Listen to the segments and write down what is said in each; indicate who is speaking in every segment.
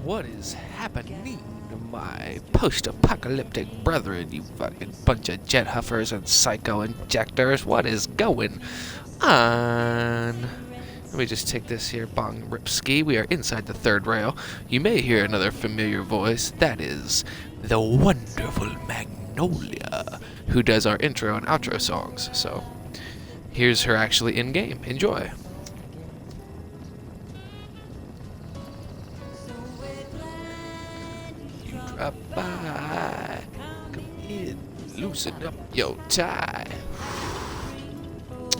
Speaker 1: What is happening to my post-apocalyptic brethren, you fucking bunch of jet huffers and psycho injectors? What is going on? Let me just take this here bong ripski. We are inside the third rail. You may hear another familiar voice. That is the wonderful Magnolia, who does our intro and outro songs. So here's her actually in-game. Enjoy. Drop by, come in, loosen up your tie.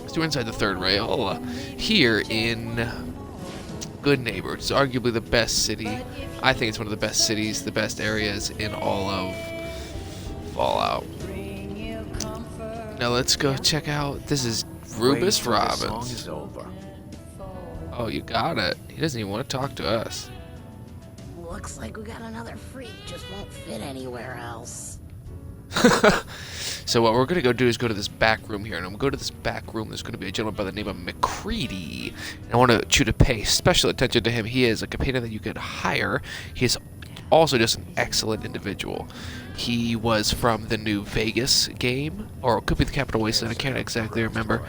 Speaker 1: So we're inside the third rail here in Good Neighbor. It's arguably the best city. I think it's one of the best cities, the best areas in all of Fallout. Now let's go check out. This is Rubus Robbins. Oh, you got it. He doesn't even want to talk to us.
Speaker 2: Looks like we got another freak, just won't fit anywhere else.
Speaker 1: So what we're going to go do is go to this back room here, and I'm going to go to this back room. There's going to be a gentleman by the name of McCready, and I want you to pay special attention to him. He is a companion that you could hire. He is also just an excellent individual. He was from the new Vegas game, or it could be the Capital Wasteland, I can't exactly remember,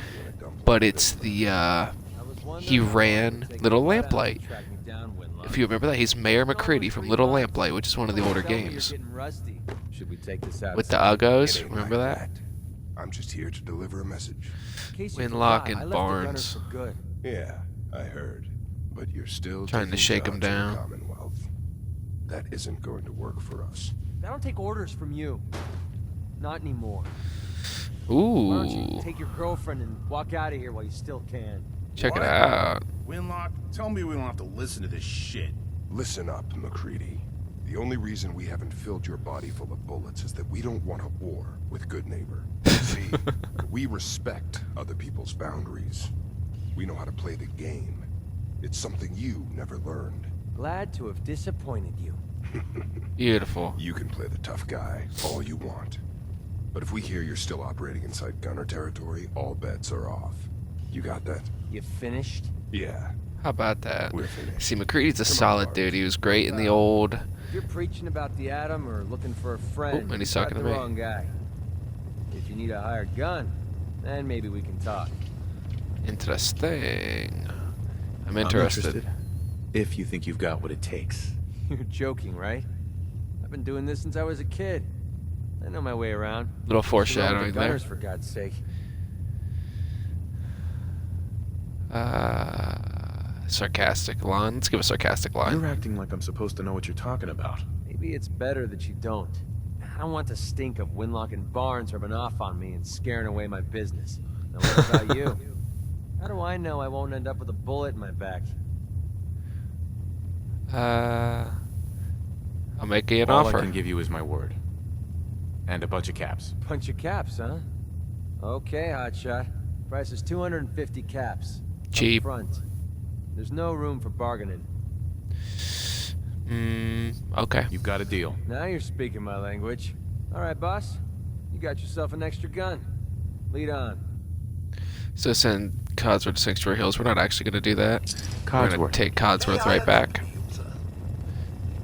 Speaker 1: but it's the, he ran Little Lamplight. If you remember that, he's Mayor McCready from Little Lamplight, which is one of the older games. With the Uggos, remember that?
Speaker 3: I'm just here to deliver a message.
Speaker 1: Winlock and Barnes.
Speaker 3: Yeah, I heard. But you're still
Speaker 1: trying to shake him down.
Speaker 3: Commonwealth. That isn't going to work for us.
Speaker 4: I don't take orders from you. Not anymore.
Speaker 1: Ooh.
Speaker 4: Why don't you take your girlfriend and walk out of here while you still can?
Speaker 1: Check it out.
Speaker 5: Winlock, tell me we don't have to listen to this shit.
Speaker 3: Listen up, McCready. The only reason we haven't filled your body full of bullets is that we don't want a war with Good Neighbor. See, we respect other people's boundaries. We know how to play the game. It's something you never learned.
Speaker 4: Glad to have disappointed you.
Speaker 1: Beautiful.
Speaker 3: You can play the tough guy all you want. But if we hear you're still operating inside Gunner territory, all bets are off. You got that?
Speaker 4: You finished?
Speaker 3: Yeah.
Speaker 1: How about that?
Speaker 3: We're finished.
Speaker 1: See, McCready's a solid dude. He was great in the old...
Speaker 4: If you're preaching about the atom or looking for a friend,
Speaker 1: Oh, and he's
Speaker 4: you got
Speaker 1: talking to
Speaker 4: the
Speaker 1: me.
Speaker 4: wrong guy. If you need a hired gun, then maybe we can talk.
Speaker 1: Interesting. I'm interested.
Speaker 5: If you think you've got what it takes.
Speaker 4: You're joking, right? I've been doing this since I was a kid. I know my way around.
Speaker 1: Little foreshadowing there.
Speaker 4: Gunners, for God's sake.
Speaker 1: Sarcastic line. Let's give a sarcastic line.
Speaker 5: You're acting like I'm supposed to know what you're talking about.
Speaker 4: Maybe it's better that you don't. I don't want the stink of Winlock and Barnes rubbing off on me and scaring away my business. Now what about you? How do I know I won't end up with a bullet in my back?
Speaker 1: I'll make you an
Speaker 5: All
Speaker 1: offer.
Speaker 5: I can give you is my word. And a bunch of caps.
Speaker 4: Bunch of caps, huh? Okay, hotshot. Price is 250 caps.
Speaker 1: Cheap.
Speaker 4: Up front. There's no room for bargaining.
Speaker 1: Okay.
Speaker 5: You've got a deal.
Speaker 4: Now you're speaking my language. All right, boss. You got yourself an extra gun. Lead on.
Speaker 1: So send Codsworth to Sanctuary Hills. We're not actually going to do that. We're going
Speaker 5: Codsworth.
Speaker 1: to take Codsworth right back.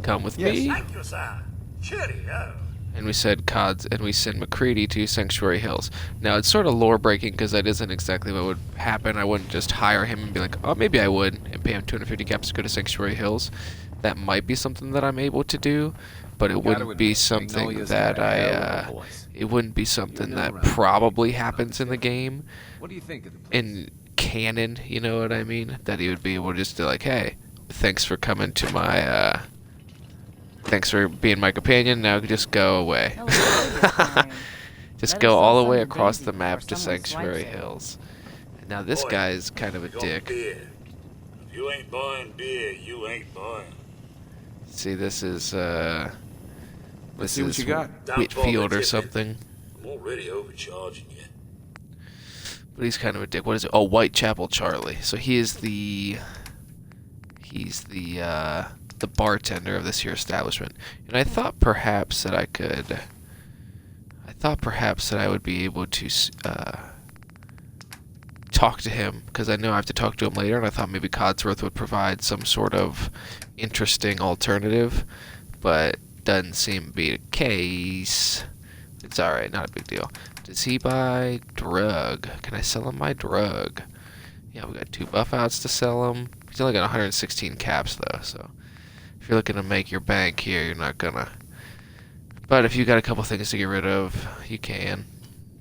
Speaker 1: Come with me.
Speaker 6: Thank you, sir. Cheerio.
Speaker 1: And we said and we send McCready to Sanctuary Hills. Now it's sort of lore breaking because that isn't exactly what would happen. I wouldn't just hire him and be like, oh, maybe I would, and pay him 250 caps to go to Sanctuary Hills. That might be something that I'm able to do, but it wouldn't be something that it wouldn't be something that probably happens in the game.
Speaker 4: What do you think of the place?
Speaker 1: In canon, you know what I mean? That he would be able just to like, hey, thanks for coming to my thanks for being my companion. Now just go away. Just go all the way across the map to Sanctuary Hills. And now this guy is kind of a dick.
Speaker 6: Beer. If you ain't buying beer, you ain't buying.
Speaker 1: See, this is this
Speaker 5: see what
Speaker 1: is
Speaker 5: you got.
Speaker 1: Whitfield or something.
Speaker 6: I'm already overcharging you.
Speaker 1: But he's kind of a dick. What is it? Oh, Whitechapel Charlie. So he is the... He's the bartender of this here establishment. And I thought perhaps that I could... I thought perhaps that I would be able to talk to him, because I know I have to talk to him later, and I thought maybe Codsworth would provide some sort of interesting alternative, but doesn't seem to be the case. It's alright, not a big deal. Does he buy drug? Can I sell him my drug? Yeah, we got 2 buff outs to sell him. He's only got 116 caps though, so if you're looking to make your bank here, you're not gonna. But if you got a couple things to get rid of, you can.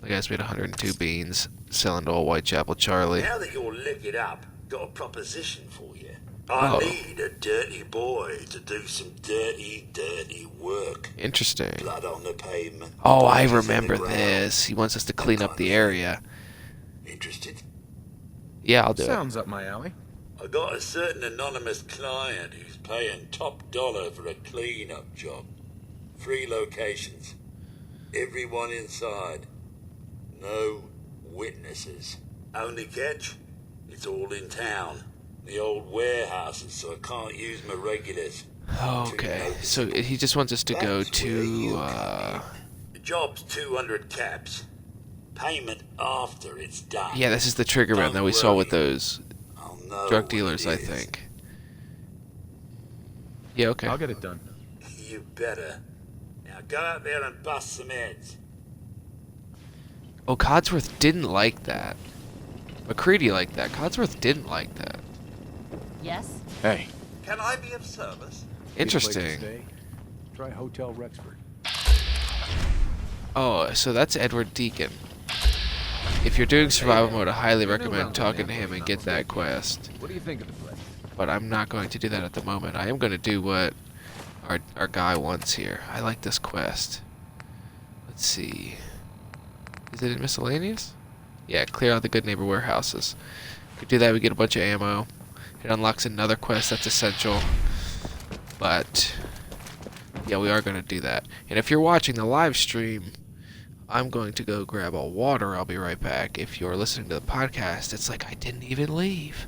Speaker 1: The guy's made 102 beans, selling to old Whitechapel Charlie.
Speaker 6: Now that you're liquored up, got a proposition for you. I need a dirty boy to do some dirty, dirty work.
Speaker 1: Interesting.
Speaker 6: Blood on the pavement.
Speaker 1: Oh, I
Speaker 6: bodies in the
Speaker 1: remember
Speaker 6: ground.
Speaker 1: this. He wants us to clean up the area.
Speaker 6: Interested?
Speaker 1: Yeah, I'll do it.
Speaker 7: Sounds up my alley.
Speaker 6: I got a certain anonymous client who's paying top dollar for a clean-up job. 3 locations. Everyone inside. No witnesses. Only catch? It's all in town. The old warehouses, so I can't use my regulars.
Speaker 1: Okay, so he just wants us to go to,
Speaker 6: The job's 200 caps. Payment after it's done.
Speaker 1: yeah, this is the trigger man that we saw with those
Speaker 6: I'll know
Speaker 1: drug
Speaker 6: what
Speaker 1: dealers,
Speaker 6: it
Speaker 1: I
Speaker 6: is.
Speaker 1: think. Yeah, okay.
Speaker 7: I'll get it done.
Speaker 6: You better. Now go out there and bust some heads.
Speaker 1: Oh, Codsworth didn't like that. McCready liked that. Codsworth didn't like that.
Speaker 2: Yes?
Speaker 5: Hey,
Speaker 6: Can I be of service?
Speaker 1: Interesting.
Speaker 7: Try Hotel Rexford.
Speaker 1: Oh, so that's Edward Deacon. If you're doing survival mode, I highly recommend talking to him and get that quest.
Speaker 4: What do you think of the place?
Speaker 1: But I'm not going to do that at the moment. I am going to do what our guy wants here. I like this quest. Let's see. Is it in miscellaneous? Yeah, clear out the good neighbor warehouses. We do that, we get a bunch of ammo. It unlocks another quest that's essential. But yeah, we are going to do that. And if you're watching the live stream, I'm going to go grab a water. I'll be right back. If you're listening to the podcast, it's like I didn't even leave.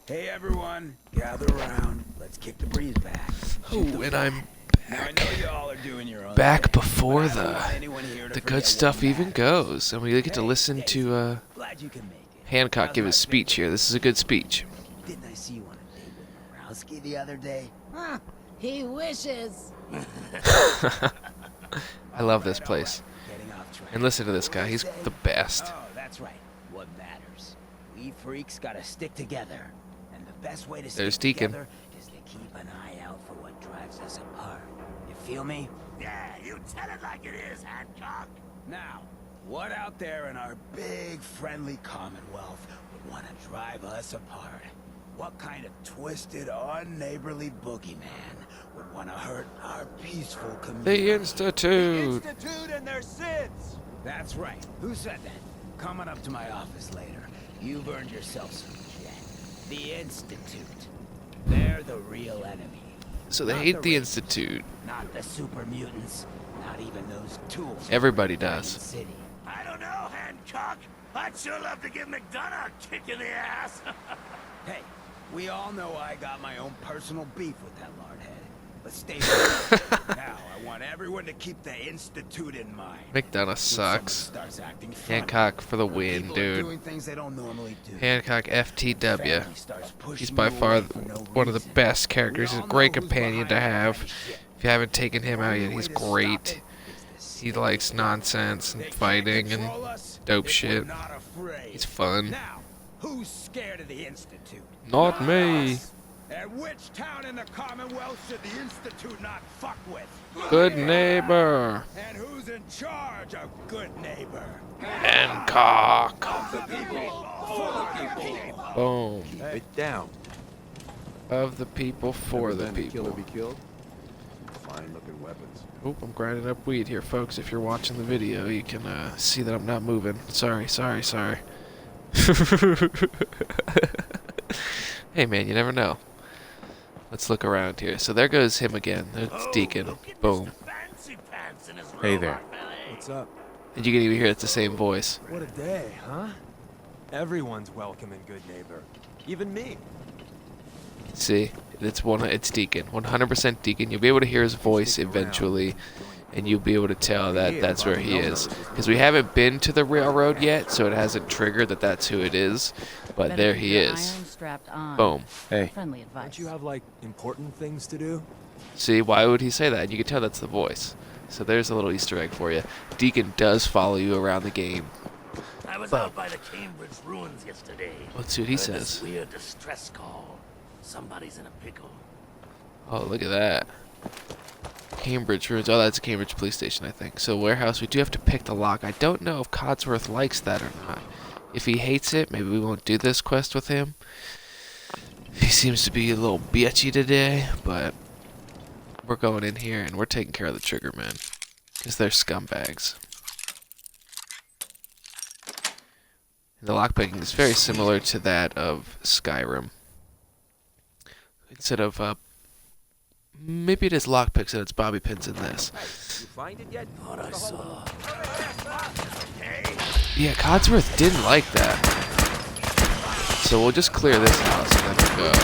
Speaker 8: Hey everyone, gather around. Let's kick the breeze back.
Speaker 1: Oh, and I'm
Speaker 8: Now, I know y'all are doing your own
Speaker 1: back
Speaker 8: thing,
Speaker 1: before
Speaker 8: but I don't want anyone here to
Speaker 1: the
Speaker 8: forget
Speaker 1: good
Speaker 8: what
Speaker 1: stuff even
Speaker 8: matters.
Speaker 1: goes. And we get to listen
Speaker 8: Hey,
Speaker 1: to
Speaker 8: glad you can make it.
Speaker 1: Hancock
Speaker 8: How's
Speaker 1: give
Speaker 8: my
Speaker 1: his speech
Speaker 8: finger?
Speaker 1: here. This is a good speech.
Speaker 8: Didn't I see you on a date with Morowski the other day?
Speaker 2: Huh. He wishes.
Speaker 1: I love this place.
Speaker 8: Getting off track.
Speaker 1: And listen to this guy. He's the best.
Speaker 8: Oh, that's right. What matters? We freaks gotta stick together. And the best way to
Speaker 1: There's
Speaker 8: stick
Speaker 1: Deacon.
Speaker 8: together is to keep an eye out for what drives us apart. You feel me? Yeah, you tell it like it is, Hancock. Now, what out there in our big friendly commonwealth would want to drive us apart? What kind of twisted, unneighborly boogeyman would want to hurt our peaceful community?
Speaker 1: The Institute.
Speaker 8: Institute and their SIDS! That's right. Who said that? Coming up to my office later. You've earned yourself some jet. The Institute. They're the real enemy.
Speaker 1: So they
Speaker 8: Not
Speaker 1: hate the
Speaker 8: racists,
Speaker 1: Institute.
Speaker 8: Not the super mutants. Not even those tools. from
Speaker 1: Everybody
Speaker 8: Valiant
Speaker 1: does.
Speaker 8: City. I don't know, Hancock. I'd sure love to give McDonough a kick in the ass. Hey, we all know I got my own personal beef with that lard head. But stay focused. Now, I want everyone to keep the Institute in mind.
Speaker 1: McDonough
Speaker 8: When
Speaker 1: sucks.
Speaker 8: someone starts acting funny,
Speaker 1: Hancock for the
Speaker 8: when
Speaker 1: win,
Speaker 8: people are
Speaker 1: dude.
Speaker 8: doing things they don't normally do.
Speaker 1: Hancock FTW.
Speaker 8: Family starts pushing
Speaker 1: He's by
Speaker 8: you
Speaker 1: far
Speaker 8: away for no
Speaker 1: one of the
Speaker 8: reason.
Speaker 1: best characters.
Speaker 8: We
Speaker 1: He's a
Speaker 8: all
Speaker 1: great
Speaker 8: know who's
Speaker 1: companion to
Speaker 8: behind that
Speaker 1: have.
Speaker 8: kind of shit.
Speaker 1: If you haven't taken him
Speaker 8: The
Speaker 1: out
Speaker 8: only
Speaker 1: yet,
Speaker 8: way
Speaker 1: he's
Speaker 8: to stop
Speaker 1: great.
Speaker 8: it is to
Speaker 1: He
Speaker 8: see
Speaker 1: likes
Speaker 8: it.
Speaker 1: nonsense
Speaker 8: They
Speaker 1: and
Speaker 8: can't
Speaker 1: fighting and
Speaker 8: control us
Speaker 1: dope
Speaker 8: if
Speaker 1: shit.
Speaker 8: we're not afraid.
Speaker 1: He's fun.
Speaker 8: Now, who's scared of the Institute?
Speaker 1: Not me.
Speaker 8: us. And which town in the Commonwealth should the Institute not fuck with?
Speaker 1: Good neighbor.
Speaker 8: And who's in charge of good neighbor?
Speaker 1: Hancock. Boom.
Speaker 7: Keep it down.
Speaker 1: Of the people, for the
Speaker 7: Never been
Speaker 1: people.
Speaker 7: Kill or be killed. Fine looking weapons.
Speaker 1: Oop, I'm grinding up weed here, folks. If you're watching the video, you can see that I'm not moving. Sorry. Hey, man, you never know. Let's look around here. So there goes him again. There's Deacon. Boom.
Speaker 5: Hey there.
Speaker 7: What's up?
Speaker 1: And you can even hear it's the same voice.
Speaker 9: What a day, huh? Everyone's welcome and good neighbor. Even me.
Speaker 1: See, it's Deacon. 100% Deacon. You'll be able to hear his voice eventually, and you'll be able to tell that that's where he is. Because we haven't been to the railroad yet, so it hasn't triggered that that's who it is. But there he is. Boom.
Speaker 5: Hey.
Speaker 2: Friendly advice.
Speaker 9: Don't you have, like, important things to do?
Speaker 1: See, why would he say that? You can tell that's the voice. So there's a little Easter egg for you. Deacon does follow you around the game.
Speaker 6: I was out by the Cambridge ruins yesterday.
Speaker 1: Let's see what he
Speaker 6: Heard this
Speaker 1: says.
Speaker 6: weird distress call. Somebody's in a pickle.
Speaker 1: Oh, look at that. Cambridge ruins. Oh, that's a Cambridge police station, I think. So warehouse, we do have to pick the lock. I don't know if Codsworth likes that or not. If he hates it, maybe we won't do this quest with him. He seems to be a little bitchy today, but we're going in here and we're taking care of the trigger men. Because they're scumbags. And the lockpicking is very similar to that of Skyrim. Instead of, maybe it is lockpicks and it's bobby pins in this.
Speaker 9: You find it yet?
Speaker 6: What I saw.
Speaker 1: Yeah, Codsworth didn't like that. So we'll just clear this house and then we'll go.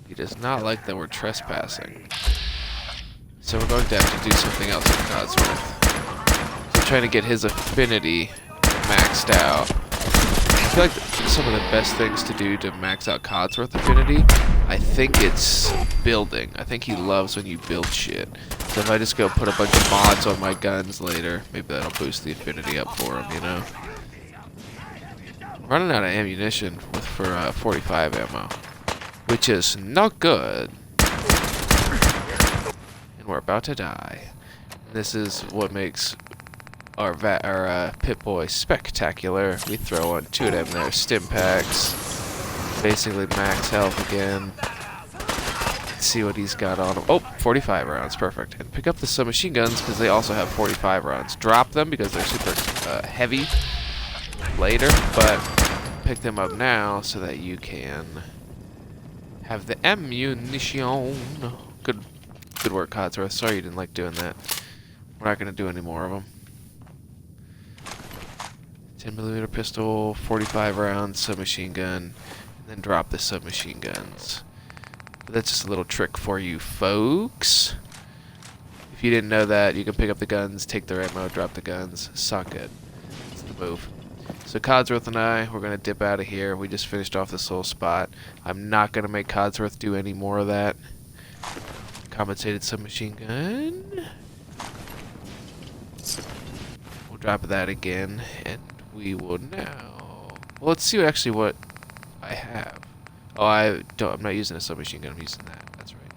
Speaker 1: He does not like that we're trespassing. So we're going to have to do something else with Codsworth. So I'm trying to get his affinity maxed out. I feel like some of the best things to do to max out Codsworth affinity, I think it's building. I think he loves when you build shit. So if I just go put a bunch of mods on my guns later, maybe that'll boost the affinity up for him, you know? I'm running out of ammunition for 45 ammo, which is not good. And we're about to die. This is what makes our Pip-Boy spectacular. We throw on 2 of them there, stim packs. Basically max health again. Let's see what he's got on him. Oh, 45 rounds, perfect. And pick up the submachine guns because they also have 45 rounds. Drop them because they're super heavy later, but pick them up now so that you can have the ammunition. Good work, Codsworth. Sorry you didn't like doing that. We're not going to do any more of them. 10mm pistol, 45 rounds, submachine gun, and then drop the submachine guns. But that's just a little trick for you folks. If you didn't know that, you can pick up the guns, take their ammo, drop the guns, suck it. That's the move. So Codsworth and I, we're going to dip out of here. We just finished off this little spot. I'm not going to make Codsworth do any more of that. Compensated submachine gun. We'll drop that again, and we will now... Well, let's see actually what I have. Oh, I'm not using a submachine gun, I'm using that. That's right.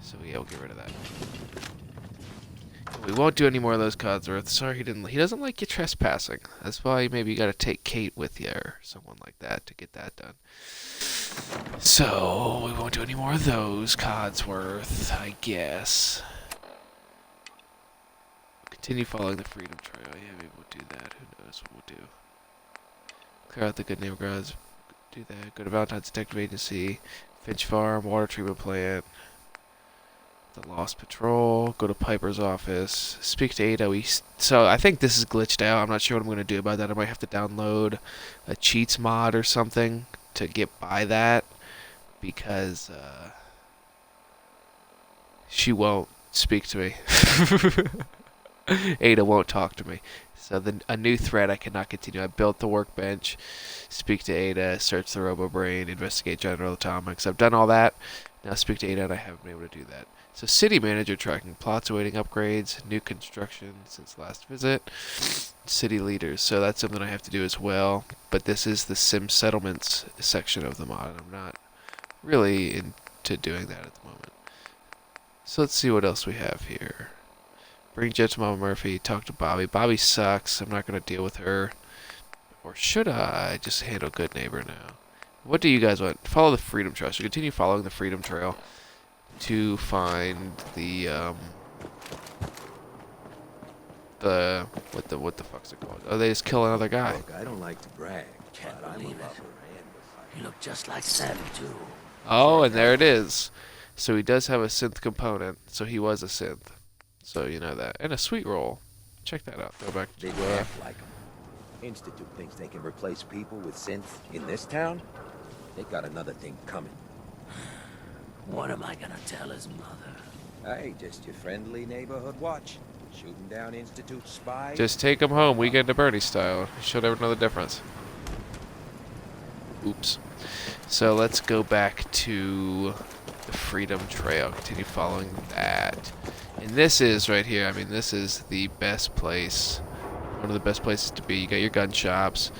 Speaker 1: So yeah, we'll get rid of that. We won't do any more of those Codsworth. Sorry, he doesn't like you trespassing. That's why maybe you gotta take Kate with you or someone like that to get that done. So, we won't do any more of those Codsworth, I guess. Continue following the Freedom Trail. Yeah, maybe we'll do that. Who knows what we'll do. Clear out the Good Neighbor Garage. Do that. Go to Valentine's Detective Agency. Finch Farm. Water Treatment Plant. The Lost Patrol. Go to Piper's office. Speak to Ada. So I think this is glitched out. I'm not sure what I'm going to do about that. I might have to download a cheats mod or something to get by that. Because she won't speak to me. Ada won't talk to me. So a new threat I cannot continue. I built the workbench, speak to Ada, search the robo-brain, investigate General Atomics. I've done all that. Now speak to Ada, and I haven't been able to do that. So city manager tracking, plots awaiting upgrades, new construction since last visit, city leaders. So that's something I have to do as well. But this is the Sim Settlements section of the mod, and I'm not really into doing that at the moment. So let's see what else we have here. Bring Jet to Mama Murphy, talk to Bobby. Bobby sucks. I'm not going to deal with her. Or should I just handle Good Neighbor now? What do you guys want? Follow the Freedom Trail. So continue following the Freedom Trail to find the what the fuck's it called? Oh, they just kill another guy.
Speaker 7: Look, I don't like to brag,
Speaker 2: Can't
Speaker 7: but I'm a
Speaker 2: believe it.
Speaker 7: lover and
Speaker 2: You look just like Sam, too.
Speaker 1: Oh, and there it is. So he does have a synth component. So he was a synth. So you know that. And a sweet roll. Check that out. Go back
Speaker 7: they
Speaker 1: to
Speaker 7: laugh like 'em. Institute thinks they can replace people with synths in this town? They got another thing coming.
Speaker 2: What am I gonna tell his mother?
Speaker 7: Hey, just your friendly neighborhood watch. Shooting down Institute spies.
Speaker 1: just take him home, weekend to Bernie style. She'll never know the difference. Oops. So let's go back to the Freedom Trail. Continue following that. And this is right here. I mean, this is the best place. One of the best places to be. You got your gun shops,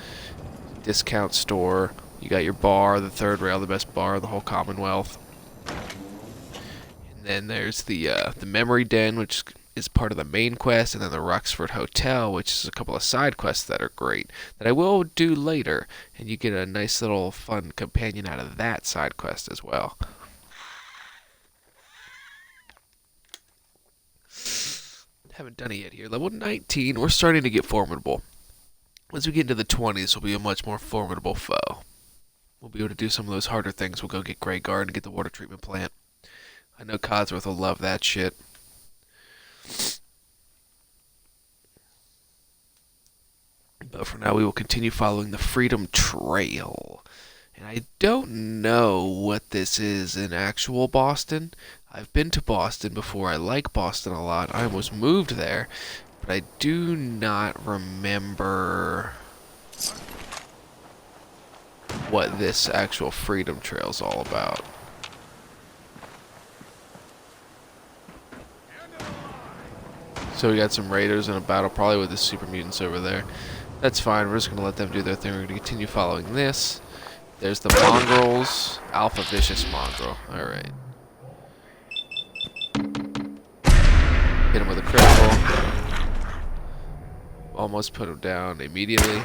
Speaker 1: discount store. You got your bar, the third rail, the best bar in the whole Commonwealth. And then there's the Memory Den, which is part of the main quest, and then the Roxford Hotel, which is a couple of side quests that are great that I will do later, and you get a nice little fun companion out of that side quest as well. Haven't done it yet here. Level 19, we're starting to get formidable. As we get into the 20s, we'll be a much more formidable foe. We'll be able to do some of those harder things. We'll go get Grey Guard and get the water treatment plant. I know Codsworth will love that shit. But for now, we will continue following the Freedom Trail. And I don't know what this is in actual Boston. I've been to Boston before. I like Boston a lot. I almost moved there. But I do not remember what this actual Freedom Trail is all about. So we got some raiders in a battle, probably with the super mutants over there. That's fine. We're just going to let them do their thing. We're going to continue following this. There's the mongrels. Alpha Vicious Mongrel. Alright. Hit him with a critical. Almost put him down immediately.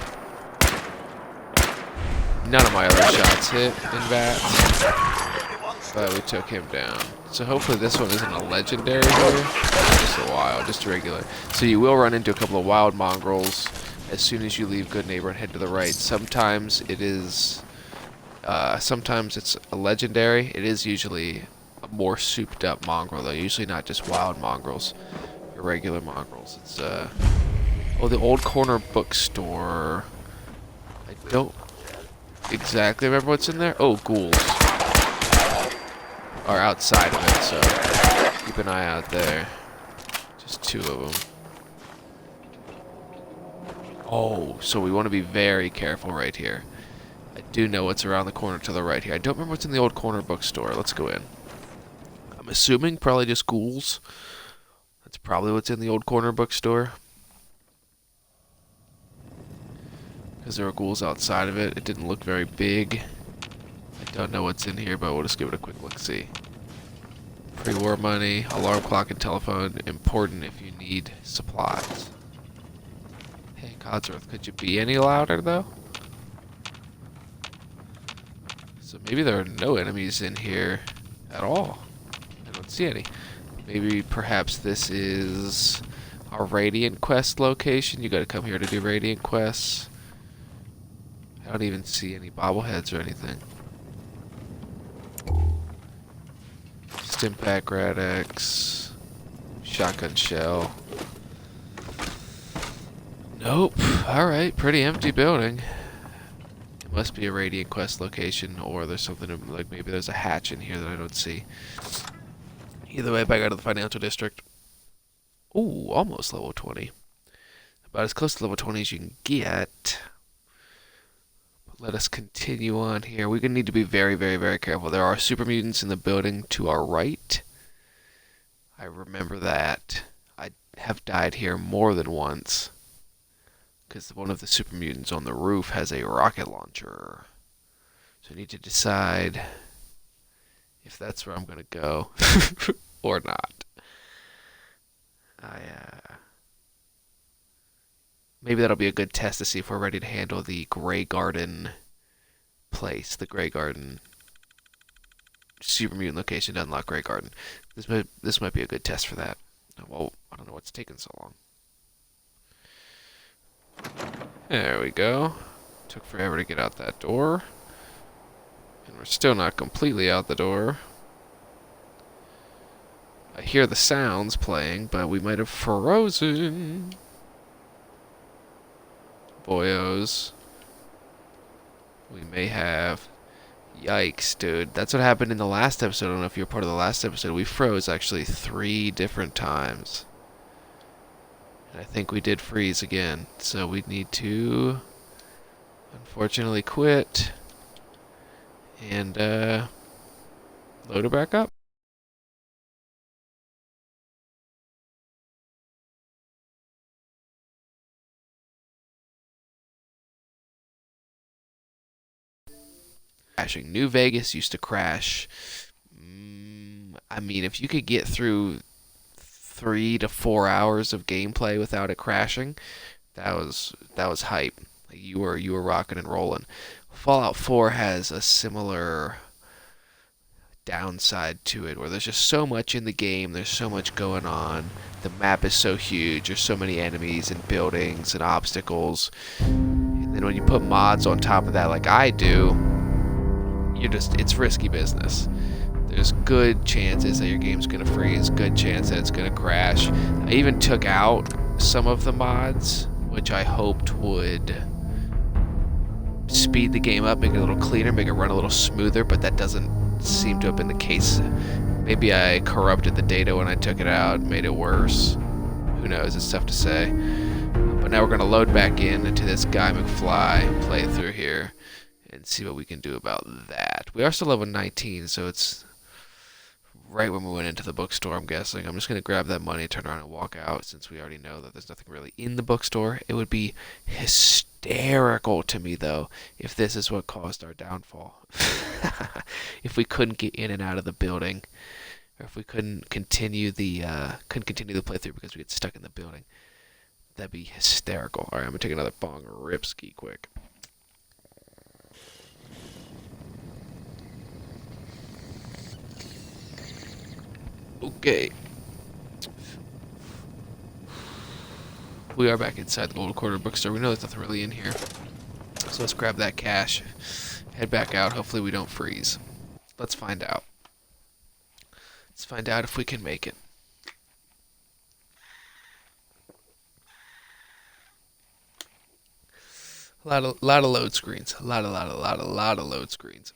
Speaker 1: None of my other shots hit in that. But we took him down. So hopefully this one isn't a legendary here. Just a wild, just a regular. So you will run into a couple of wild mongrels as soon as you leave Good Neighbor and head to the right. Sometimes it is... sometimes it's a legendary. It is usually a more souped up mongrel though. Usually not just wild mongrels. Your regular mongrels. It's oh, the old corner bookstore. I don't exactly remember what's in there. Oh, ghouls are outside of it, so keep an eye out there. Just two of them. Oh, so we want to be very careful right here. I do know what's around the corner to the right here. I don't remember what's in the old corner bookstore. Let's go in. I'm assuming probably just ghouls. That's probably what's in the old corner bookstore. Because there were ghouls outside of it. It didn't look very big. I don't know what's in here, but we'll just give it a quick look-see. Pre-war money, alarm clock and telephone. Important if you need supplies. Hey, Codsworth, could you be any louder, though? So maybe there are no enemies in here at all. I don't see any. Maybe perhaps this is our Radiant Quest location. You gotta come here to do Radiant Quests. I don't even see any bobbleheads or anything. Stimpack Rad-X. Shotgun shell. Nope. Alright, pretty empty building. It must be a Radiant Quest location, or there's something like maybe there's a hatch in here that I don't see. Either way, back out of the financial district. Ooh, almost level 20. About as close to level 20 as you can get. But let us continue on here. We're going to need to be very, very, very careful. There are super mutants in the building to our right. I remember that. I have died here more than once. Because one of the super mutants on the roof has a rocket launcher. So I need to decide if that's where I'm going to go or not. Maybe that'll be a good test to see if we're ready to handle the Grey Garden place. The Grey Garden super mutant location to unlock Grey Garden. This might be a good test for that. Well, I don't know what's taking so long. There we go. Took forever to get out that door. And we're still not completely out the door. I hear the sounds playing, but we might have frozen. Boyos. We may have. Yikes, dude. That's what happened in the last episode. I don't know if you're part of the last episode. We froze actually 3 different times. And I think we did freeze again. So we need to, unfortunately, quit. And, load her back up. Crashing. New Vegas used to crash. I mean, if you could get through 3 to 4 hours of gameplay without it crashing, that was hype. Like you were rocking and rolling. Fallout 4 has a similar downside to it, where there's just so much in the game. There's so much going on. The map is so huge. There's so many enemies and buildings and obstacles. And then when you put mods on top of that, like I do, it's risky business. There's good chances that your game's gonna freeze, good chance that it's gonna crash. I even took out some of the mods, which I hoped would speed the game up, make it a little cleaner, make it run a little smoother, but that doesn't seem to have been the case. Maybe I corrupted the data when I took it out, made it worse. Who knows, it's tough to say. But now we're gonna load back into this Guy McFly playthrough here and see what we can do about that. We are still level 19, so it's right when we went into the bookstore, I'm guessing. I'm just going to grab that money, turn around, and walk out, since we already know that there's nothing really in the bookstore. It would be hysterical to me, though, if this is what caused our downfall. If we couldn't get in and out of the building, or if we couldn't continue the playthrough because we get stuck in the building. That'd be hysterical. All right, I'm going to take another bong rip ski quick. Okay. We are back inside the Gold Quarter bookstore. We know there's nothing really in here. So let's grab that cash. Head back out. Hopefully we don't freeze. Let's find out. Let's find out if we can make it. A lot of load screens. A lot of load screens.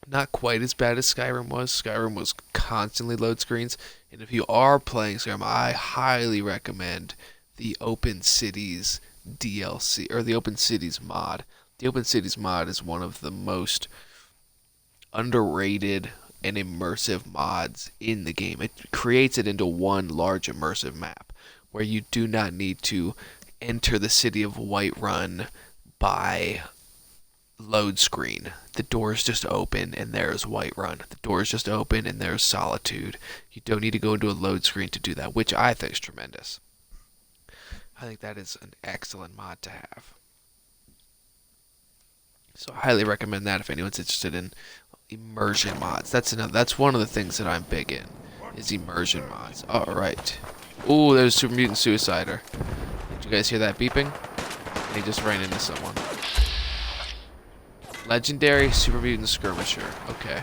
Speaker 1: Not quite as bad as Skyrim was. Skyrim was constantly load screens. And if you are playing Skyrim, I highly recommend the Open Cities DLC, or the Open Cities mod. The Open Cities mod is one of the most underrated and immersive mods in the game. It creates it into one large immersive map where you do not need to enter the city of Whiterun by load screen. The doors just open and there's Whiterun. The doors just open and there's Solitude. You don't need to go into a load screen to do that, which I think is tremendous. I think that is an excellent mod to have. So I highly recommend that if anyone's interested in immersion mods. That's one of the things that I'm big in, is immersion mods. Alright. Ooh, there's Super Mutant Suicider. Did you guys hear that beeping? He just ran into someone. Legendary Super Mutant Skirmisher. Okay.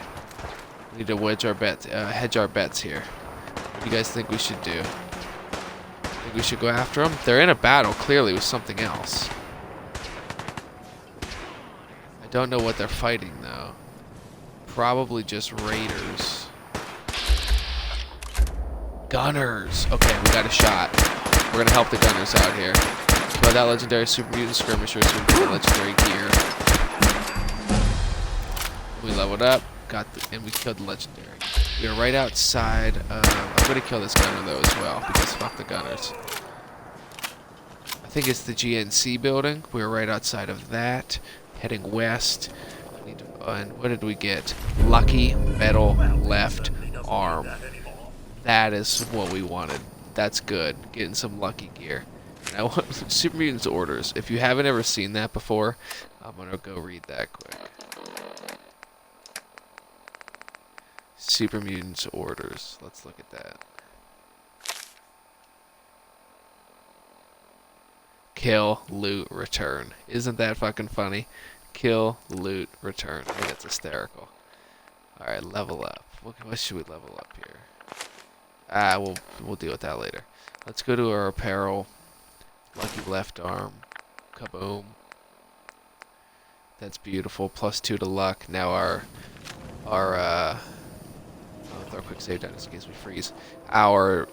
Speaker 1: We need to hedge our bets here. What do you guys think we should do? Think we should go after them? They're in a battle, clearly, with something else. I don't know what they're fighting, though. Probably just raiders. Gunners! Okay, we got a shot. We're gonna help the gunners out here. by that legendary super mutant skirmisher, so we get the legendary gear. We leveled up, and we killed the legendary. We are right outside. I'm gonna kill this gunner though as well because fuck the gunners. I think it's the GNC building. We're right outside of that, heading west. And what did we get? Lucky metal left arm. That is what we wanted. That's good. Getting some lucky gear. And I want Super Mutants Orders. If you haven't ever seen that before, I'm gonna go read that quick. Super Mutants Orders. Let's look at that. Kill, loot, return. Isn't that fucking funny? Kill, loot, return. I think that's hysterical. Alright, level up. What should we level up here? We'll deal with that later. Let's go to our apparel. Lucky left arm. Kaboom. That's beautiful. +2 to luck. Now our I'll throw a quick save down just in case we freeze. Our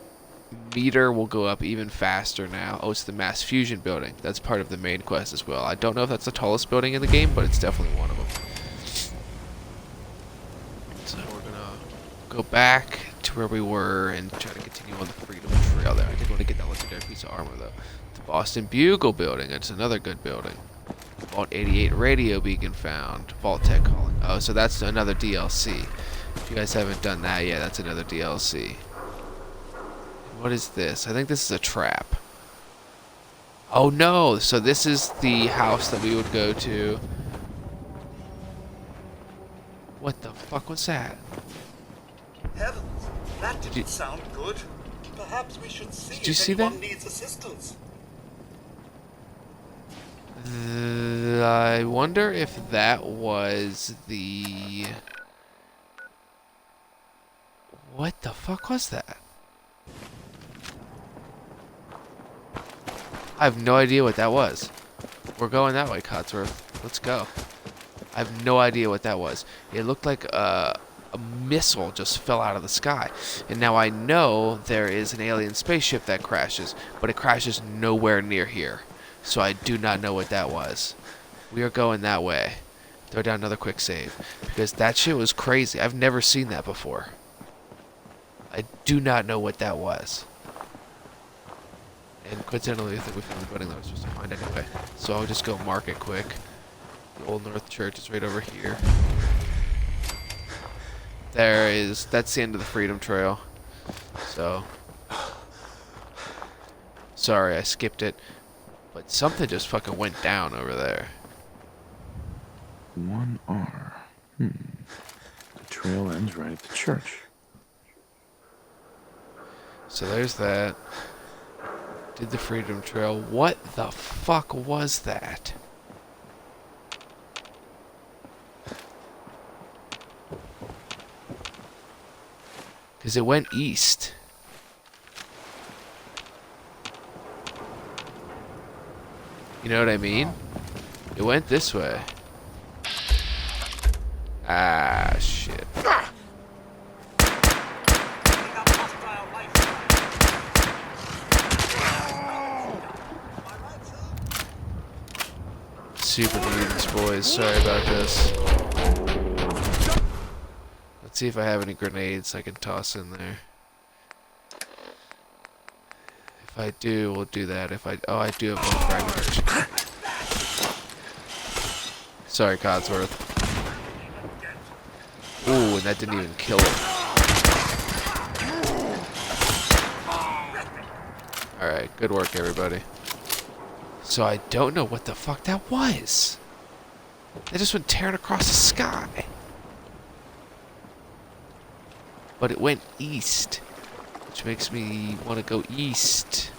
Speaker 1: meter will go up even faster now. Oh, it's the mass fusion building. That's part of the main quest as well. I don't know if that's the tallest building in the game, but it's definitely one of them. So we're gonna go back to where we were and try to continue on the Freedom Trail there. I did want to get that legendary piece of armor though. The Boston Bugle building. It's another good building. Vault 88 radio beacon found. Vault Tech calling. Oh, so that's another DLC. If you guys haven't done that yet, that's another DLC. What is this? I think this is a trap. Oh no! So this is the house that we would go to. What the fuck was that?
Speaker 10: Heavens, that didn't sound good. Perhaps we should see
Speaker 1: Did you
Speaker 10: if
Speaker 1: see
Speaker 10: anyone
Speaker 1: that?
Speaker 10: needs assistance.
Speaker 1: I wonder if that was the... What the fuck was that? I have no idea what that was. We're going that way, Codsworth. Let's go. I have no idea what that was. It looked like a missile just fell out of the sky. And now I know there is an alien spaceship that crashes, but it crashes nowhere near here. So I do not know what that was. We are going that way. Throw down another quick save. Because that shit was crazy. I've never seen that before. I do not know what that was. And coincidentally, I think we found the building that I was supposed to find anyway. So I'll just go mark it quick. The Old North Church is right over here. That's the end of the Freedom Trail. So, sorry I skipped it. But something just fucking went down over there.
Speaker 11: 1R. The trail ends right at the church.
Speaker 1: So there's that. Did the Freedom Trail. What the fuck was that? Because it went east. You know what I mean? It went this way. Ah, shit. Super mutants, boys. Sorry about this. Let's see if I have any grenades I can toss in there. If I do, we'll do that. Oh, I do have one fragmentation. Sorry, Codsworth. Ooh, and that didn't even kill him. Alright, good work, everybody. So I don't know what the fuck that was. They just went tearing across the sky. But it went east, which makes me want to go east.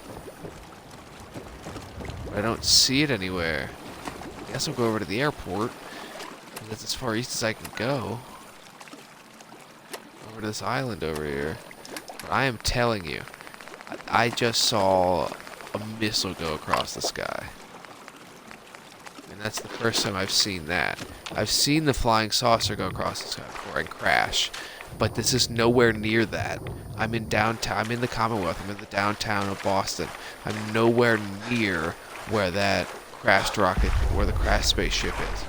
Speaker 1: But I don't see it anywhere. I guess I'll go over to the airport. That's as far east as I can go. Over to this island over here. But I am telling you, I just saw a missile go across the sky. And And that's the first time I've seen that. I've seen the flying saucer go across the sky before and crash, but this is nowhere near that. I'm in downtown. I'm in the Commonwealth. I'm in the downtown of Boston. I'm nowhere near where that crashed rocket, where the crashed spaceship is.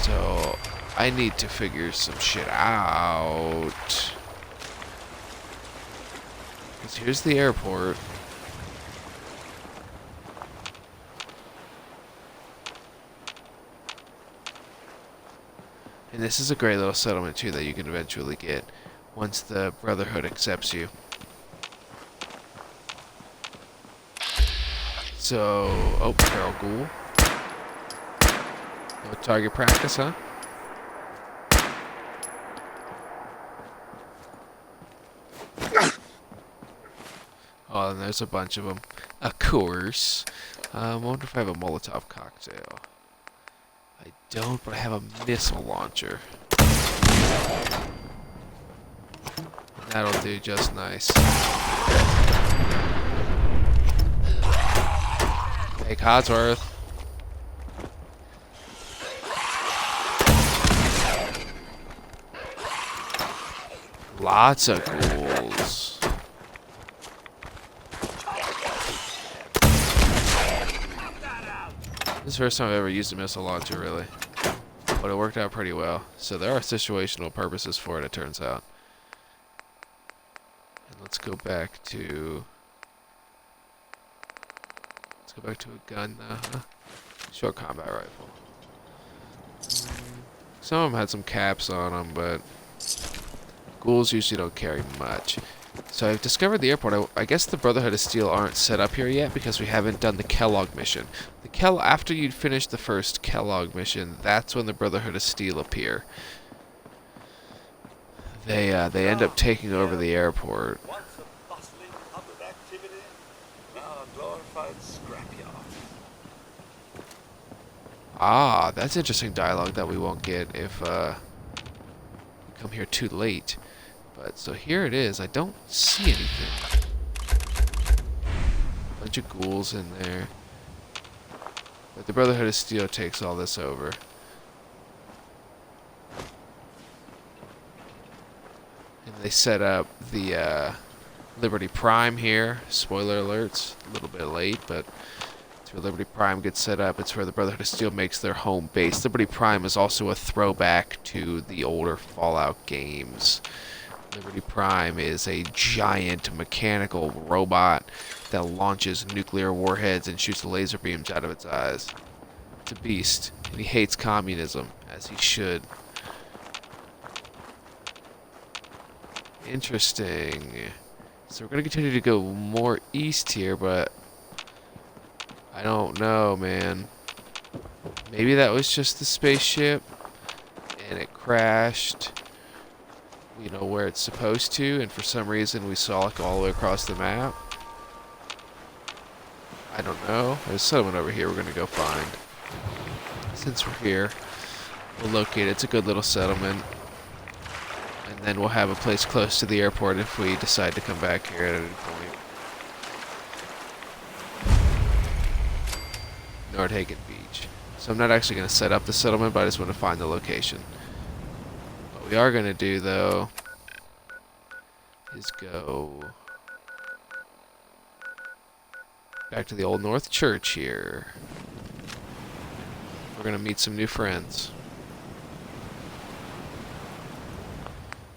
Speaker 1: So I need to figure some shit out. 'Cause here's the airport. And this is a great little settlement too that you can eventually get once the Brotherhood accepts you. So, oh, Carol Ghoul. No target practice, huh? Oh, and there's a bunch of them. Of course. I wonder if I have a Molotov cocktail. I don't, but I have a missile launcher. That'll do just nice. Hey, Codsworth. Lots of ghouls. This is the first time I've ever used a missile launcher, really. But it worked out pretty well. So there are situational purposes for it, it turns out. And let's go back to... Let's go back to a gun now, huh? Short combat rifle. Some of them had some caps on them, but... ghouls usually don't carry much. So I've discovered the airport. I guess the Brotherhood of Steel aren't set up here yet because we haven't done the Kellogg mission. After you'd finish the first Kellogg mission, that's when the Brotherhood of Steel appear. They end up taking over the airport.
Speaker 6: Once a bustling hub of activity, now a glorified scrapyard.
Speaker 1: Ah, that's interesting dialogue that we won't get if we come here too late. But so here it is. I don't see anything. Bunch of ghouls in there. But the Brotherhood of Steel takes all this over. And they set up the Liberty Prime here. Spoiler alerts. A little bit late, but it's where Liberty Prime gets set up. It's where the Brotherhood of Steel makes their home base. Liberty Prime is also a throwback to the older Fallout games. Liberty Prime is a giant mechanical robot that launches nuclear warheads and shoots laser beams out of its eyes. It's a beast, and he hates communism, as he should. Interesting. So we're going to continue to go more east here, but I don't know, man. Maybe that was just the spaceship, and it crashed. You know, where it's supposed to, and for some reason we saw it go all the way across the map. I don't know. There's someone over here we're going to go find. Since we're here, we'll locate it. It's a good little settlement. And then we'll have a place close to the airport if we decide to come back here at any point. Nordhagen Beach. So I'm not actually going to set up the settlement, but I just want to find the location. What we are going to do, though, is go back to the Old North Church here. We're going to meet some new friends.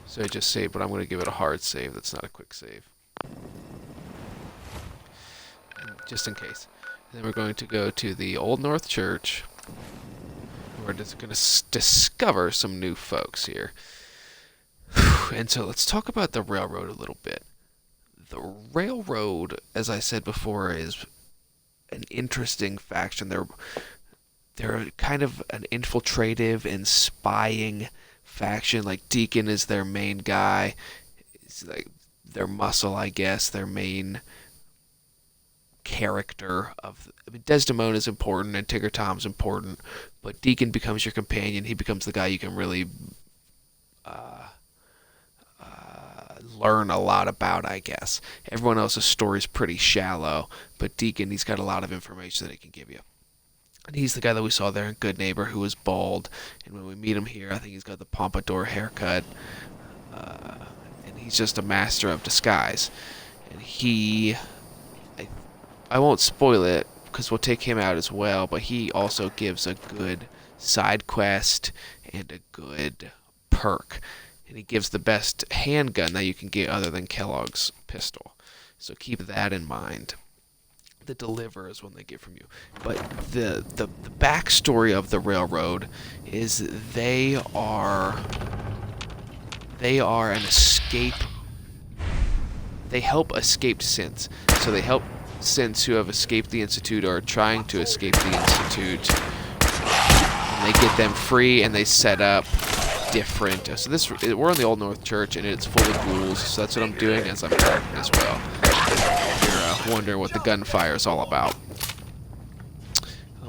Speaker 1: So I just saved, but I'm going to give it a hard save. That's not a quick save. Just in case. And then we're going to go to the Old North Church. We're just going to discover some new folks here. And so let's talk about the railroad a little bit. The railroad, as I said before, is an interesting faction. They're kind of an infiltrative and spying faction. Like Deacon is their main guy. It's like their muscle, I guess, their main character of... I mean, Desdemona is important and Tigger Tom's important, but Deacon becomes your companion. He becomes the guy you can really learn a lot about, I guess. Everyone else's story is pretty shallow, but Deacon, he's got a lot of information that he can give you. And he's the guy that we saw there in Good Neighbor who was bald. And when we meet him here, I think he's got the pompadour haircut. And he's just a master of disguise. And I won't spoil it because we'll take him out as well, but he also gives a good side quest and a good perk. And he gives the best handgun that you can get other than Kellogg's pistol. So keep that in mind. The deliver is one they get from you. But the backstory of the railroad is they are an escape. They help escaped synths. So they help synths who have escaped the Institute or are trying to escape the Institute. And they get them free and they set up different. So we're on the Old North Church and it's full of ghouls. So that's what I'm doing as I'm talking as well. You're wondering what the gunfire is all about.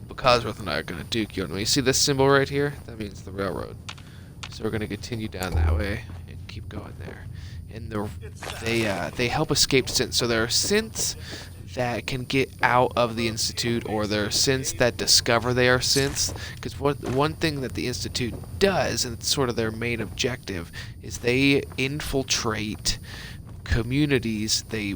Speaker 1: But Cosworth and I are going to duke you. You see this symbol right here? That means the railroad. So we're going to continue down that way and keep going there. And they help escape synths. So there are synths that can get out of the Institute, or there are synths that discover they are synths. Because one thing that the Institute does, and it's sort of their main objective, is they infiltrate communities. They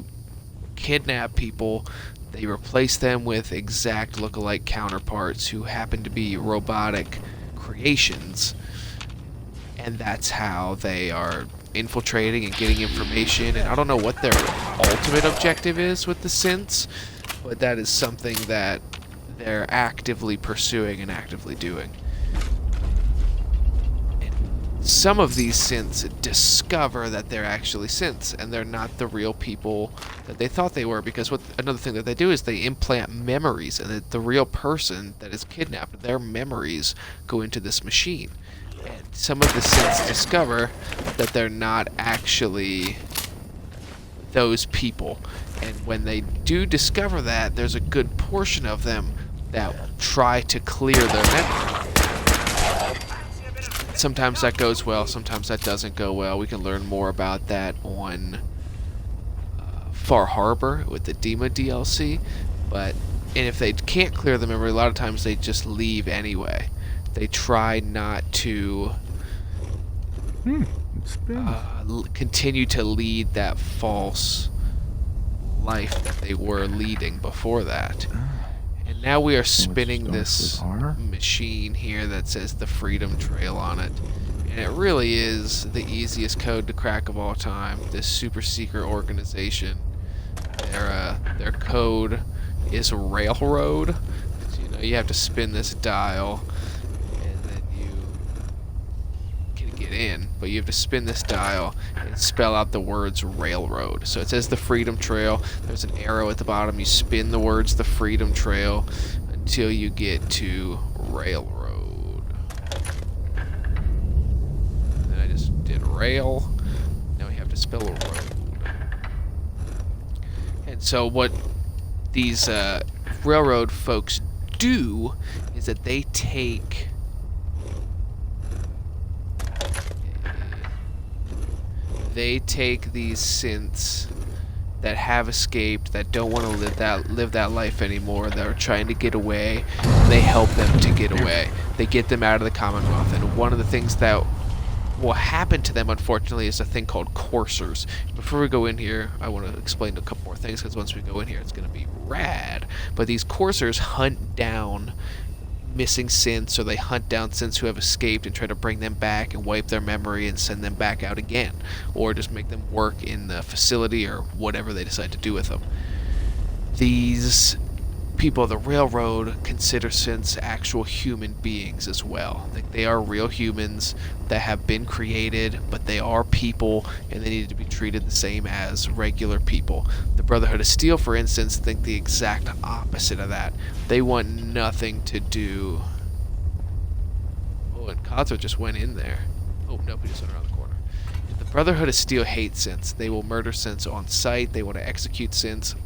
Speaker 1: kidnap people. They replace them with exact look-alike counterparts who happen to be robotic creations. And that's how they are infiltrating and getting information. And I don't know what their ultimate objective is with the synths, but that is something that they're actively pursuing and actively doing. And some of these synths discover that they're actually synths and they're not the real people that they thought they were, because another thing that they do is they implant memories, and the real person that is kidnapped, their memories go into this machine. And some of the synths discover that they're not actually those people. And when they do discover that, there's a good portion of them that try to clear their memory. Sometimes that goes well, sometimes that doesn't go well. We can learn more about that on Far Harbor with the Dima DLC. And if they can't clear the memory, a lot of times they just leave anyway. They try not to continue to lead that false life that they were leading before that. And now we are spinning this machine here that says the Freedom Trail on it. And it really is the easiest code to crack of all time. This super secret organization. Their code is Railroad. So, you have to spin this dial. In, but you have to spin this dial and spell out the words railroad. So it says the Freedom Trail. There's an arrow at the bottom. You spin the words the Freedom Trail until you get to railroad. And then I just did rail. Now we have to spell a road. And so what these railroad folks do is that they take these synths that have escaped, that don't want to live that life anymore, that are trying to get away, and they help them to get away. They get them out of the Commonwealth. And one of the things that will happen to them, unfortunately, is a thing called coursers. Before we go in here, I want to explain a couple more things, because once we go in here, it's going to be rad. But these coursers hunt down missing synths, or they hunt down synths who have escaped and try to bring them back and wipe their memory and send them back out again, or just make them work in the facility or whatever they decide to do with them. These people of the railroad consider synths actual human beings as well. Like, they are real humans that have been created, but they are people and they need to be treated the same as regular people. The Brotherhood of Steel, for instance, think the exact opposite of that. They want nothing to do... Oh, and Katra just went in there. Oh, nope, he just went around the corner. The Brotherhood of Steel hate synths. They will murder synths on sight. They want to execute synths.